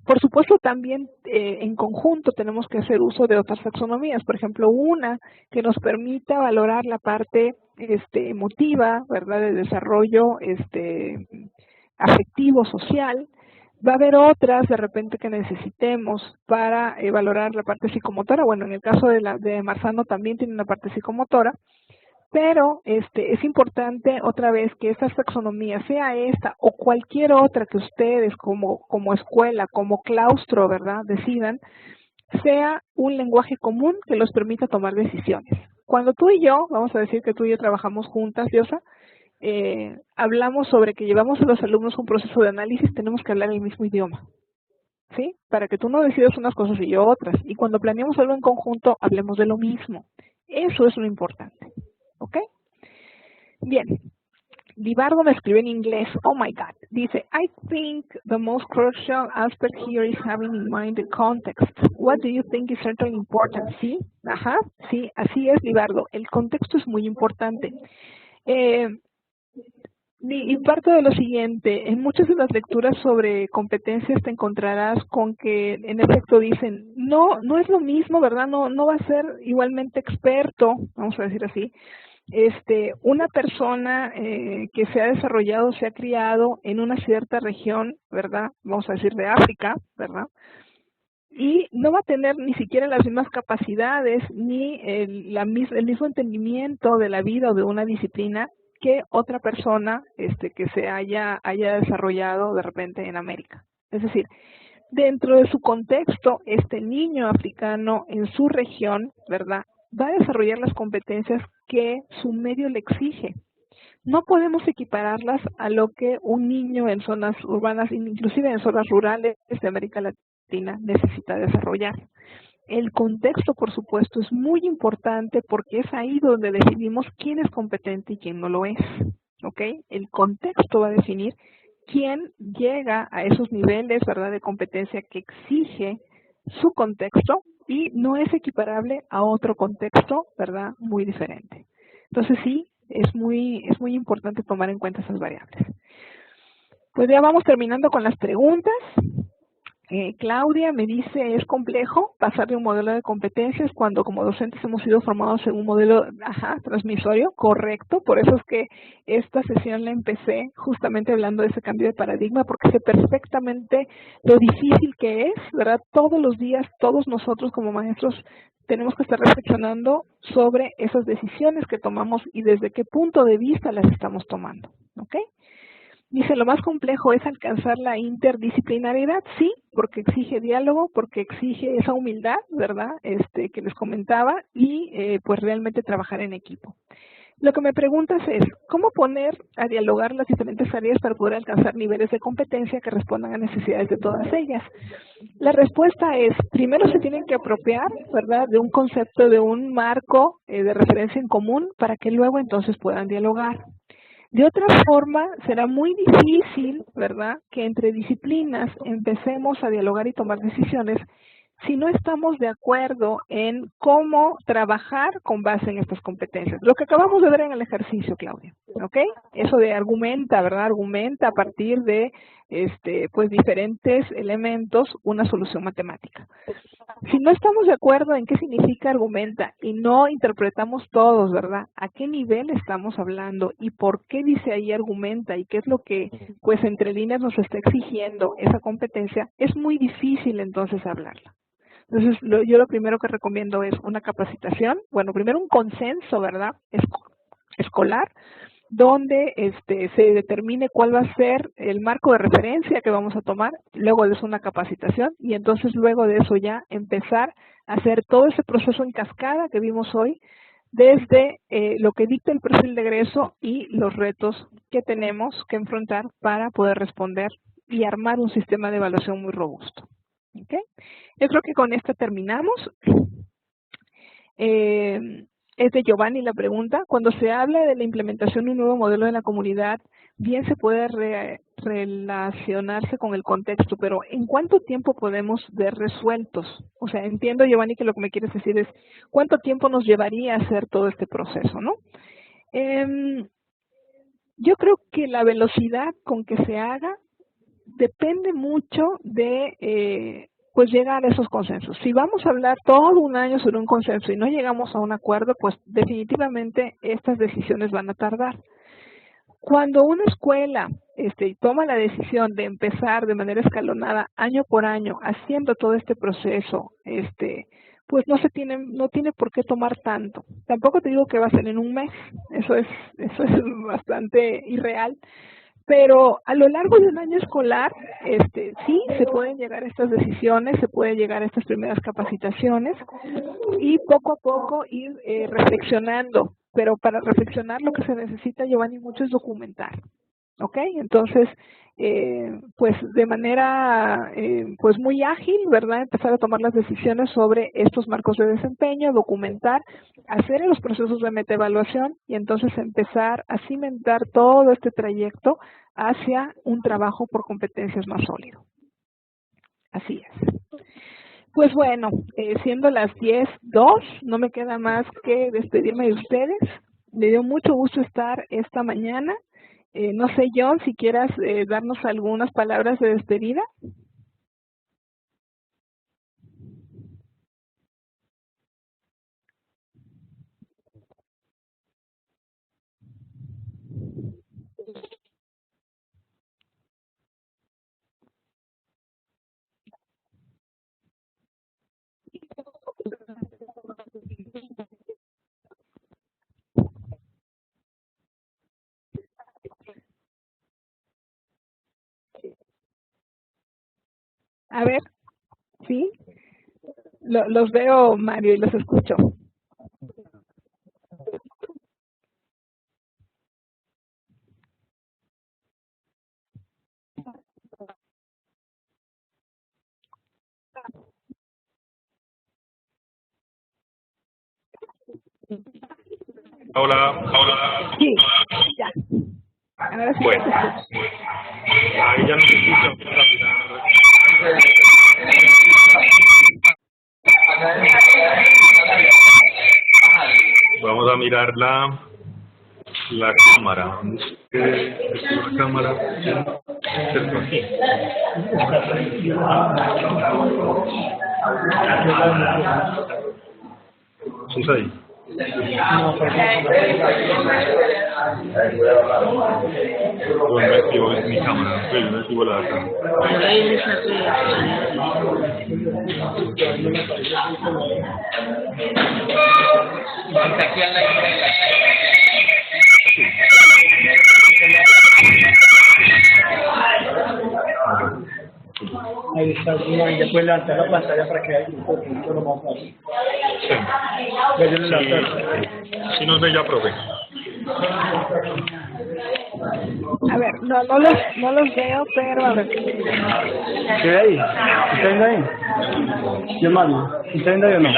Por supuesto, también en conjunto tenemos que hacer uso de otras taxonomías. Por ejemplo, una que nos permita valorar la parte emotiva, ¿verdad? De desarrollo afectivo, social. Va a haber otras de repente que necesitemos para valorar la parte psicomotora. Bueno, en el caso de Marzano también tiene una parte psicomotora. Pero es importante otra vez que esta taxonomía, sea esta o cualquier otra que ustedes como escuela, como claustro, ¿verdad?, decidan, sea un lenguaje común que los permita tomar decisiones. Cuando tú y yo, vamos a decir que tú y yo trabajamos juntas, Diosa, hablamos sobre que llevamos a los alumnos un proceso de análisis, tenemos que hablar el mismo idioma, ¿sí? Para que tú no decidas unas cosas y yo otras. Y cuando planeamos algo en conjunto, hablemos de lo mismo. Eso es lo importante. ¿Ok? Bien. Libardo me escribe en inglés. Oh my God. Dice, I think the most crucial aspect here is having in mind the context. What do you think is certainly important? Sí, ajá, sí, así es, Libardo. El contexto es muy importante. Y parto de lo siguiente, en muchas de las lecturas sobre competencias te encontrarás con que en efecto dicen, no es lo mismo, ¿verdad? No va a ser igualmente experto, vamos a decir así, una persona que se ha desarrollado, se ha criado en una cierta región, ¿verdad? Vamos a decir de África, ¿verdad? Y no va a tener ni siquiera las mismas capacidades ni el mismo entendimiento de la vida o de una disciplina que otra persona que se haya desarrollado de repente en América. Es decir, dentro de su contexto, este niño africano en su región, ¿verdad?, va a desarrollar las competencias que su medio le exige. No podemos equipararlas a lo que un niño en zonas urbanas, inclusive en zonas rurales de América Latina, necesita desarrollar. El contexto, por supuesto, es muy importante porque es ahí donde definimos quién es competente y quién no lo es. ¿Ok? El contexto va a definir quién llega a esos niveles, ¿verdad?, de competencia que exige su contexto y no es equiparable a otro contexto, ¿verdad?, muy diferente. Entonces sí, es muy importante tomar en cuenta esas variables. Pues ya vamos terminando con las preguntas. Claudia me dice, es complejo pasar de un modelo de competencias cuando como docentes hemos sido formados en un modelo transmisorio, correcto, por eso es que esta sesión la empecé justamente hablando de ese cambio de paradigma, porque sé perfectamente lo difícil que es, ¿verdad? Todos los días, todos nosotros como maestros tenemos que estar reflexionando sobre esas decisiones que tomamos y desde qué punto de vista las estamos tomando, ¿ok? Dice, lo más complejo es alcanzar la interdisciplinaridad, sí, porque exige diálogo, porque exige esa humildad, ¿verdad?, que les comentaba, y pues realmente trabajar en equipo. Lo que me preguntas es, ¿cómo poner a dialogar las diferentes áreas para poder alcanzar niveles de competencia que respondan a necesidades de todas ellas? La respuesta es, primero se tienen que apropiar, ¿verdad?, de un concepto, de un marco de referencia en común para que luego entonces puedan dialogar. De otra forma, será muy difícil, ¿verdad?, que entre disciplinas empecemos a dialogar y tomar decisiones si no estamos de acuerdo en cómo trabajar con base en estas competencias. Lo que acabamos de ver en el ejercicio, Claudia, ¿ok? Eso de argumenta, ¿verdad? Argumenta a partir de pues diferentes elementos una solución matemática. Si no estamos de acuerdo en qué significa argumenta y no interpretamos todos, ¿verdad?, a qué nivel estamos hablando y por qué dice ahí argumenta y qué es lo que, pues, entre líneas nos está exigiendo esa competencia, es muy difícil entonces hablarla. Entonces, yo lo primero que recomiendo es una capacitación, bueno, primero un consenso, ¿verdad?, escolar, donde se determine cuál va a ser el marco de referencia que vamos a tomar, luego de eso una capacitación y entonces luego de eso ya empezar a hacer todo ese proceso en cascada que vimos hoy, desde lo que dicta el perfil de egreso y los retos que tenemos que enfrentar para poder responder y armar un sistema de evaluación muy robusto. ¿Okay? Yo creo que con esto terminamos. Es de Giovanni la pregunta. Cuando se habla de la implementación de un nuevo modelo de la comunidad, bien se puede relacionarse con el contexto, pero ¿en cuánto tiempo podemos ver resueltos? O sea, entiendo, Giovanni, que lo que me quieres decir es ¿cuánto tiempo nos llevaría a hacer todo este proceso, no? Yo creo que la velocidad con que se haga depende mucho de pues llegar a esos consensos. Si vamos a hablar todo un año sobre un consenso y no llegamos a un acuerdo, pues definitivamente estas decisiones van a tardar. Cuando una escuela toma la decisión de empezar de manera escalonada, año por año, haciendo todo este proceso, pues no tiene por qué tomar tanto. Tampoco te digo que va a ser en un mes, eso es bastante irreal. Pero a lo largo de un año escolar, sí se pueden llegar a estas decisiones, se puede llegar a estas primeras capacitaciones y poco a poco ir reflexionando. Pero para reflexionar lo que se necesita, Giovanni, mucho es documentar. ¿Ok? Entonces, pues de manera pues muy ágil, ¿verdad? Empezar a tomar las decisiones sobre estos marcos de desempeño, documentar, hacer los procesos de metaevaluación y entonces empezar a cimentar todo este trayecto hacia un trabajo por competencias más sólido. Así es. Pues bueno, siendo las 10:02, no me queda más que despedirme de ustedes. Me dio mucho gusto estar esta mañana. No sé, John, si quieras darnos algunas palabras de despedida. A ver, ¿sí? Los veo, Mario, y los escucho. Hola, hola. Sí, ya. Ahora sí. Bueno, ahí ya no se escucha. Vamos a mirar la cámara. La cámara. Esto aquí. ¿Sí ahí? Yo me activo mi cámara, yo me activo la cámara. Ahí está, y después levantar la pantalla para que haya un poquito lo más fácil. Sí. Sí nos ve ya, profe. A ver, no los veo, pero a ver. ¿Qué ve ahí? ¿Está viendo ahí? Yo Mario, ¿está viendo ahí o no?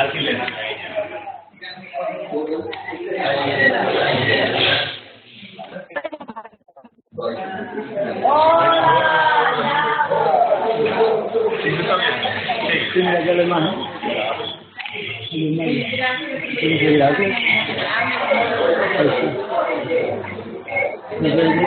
Sí, mira, ya la imagen. Sí, gracias. Gracias.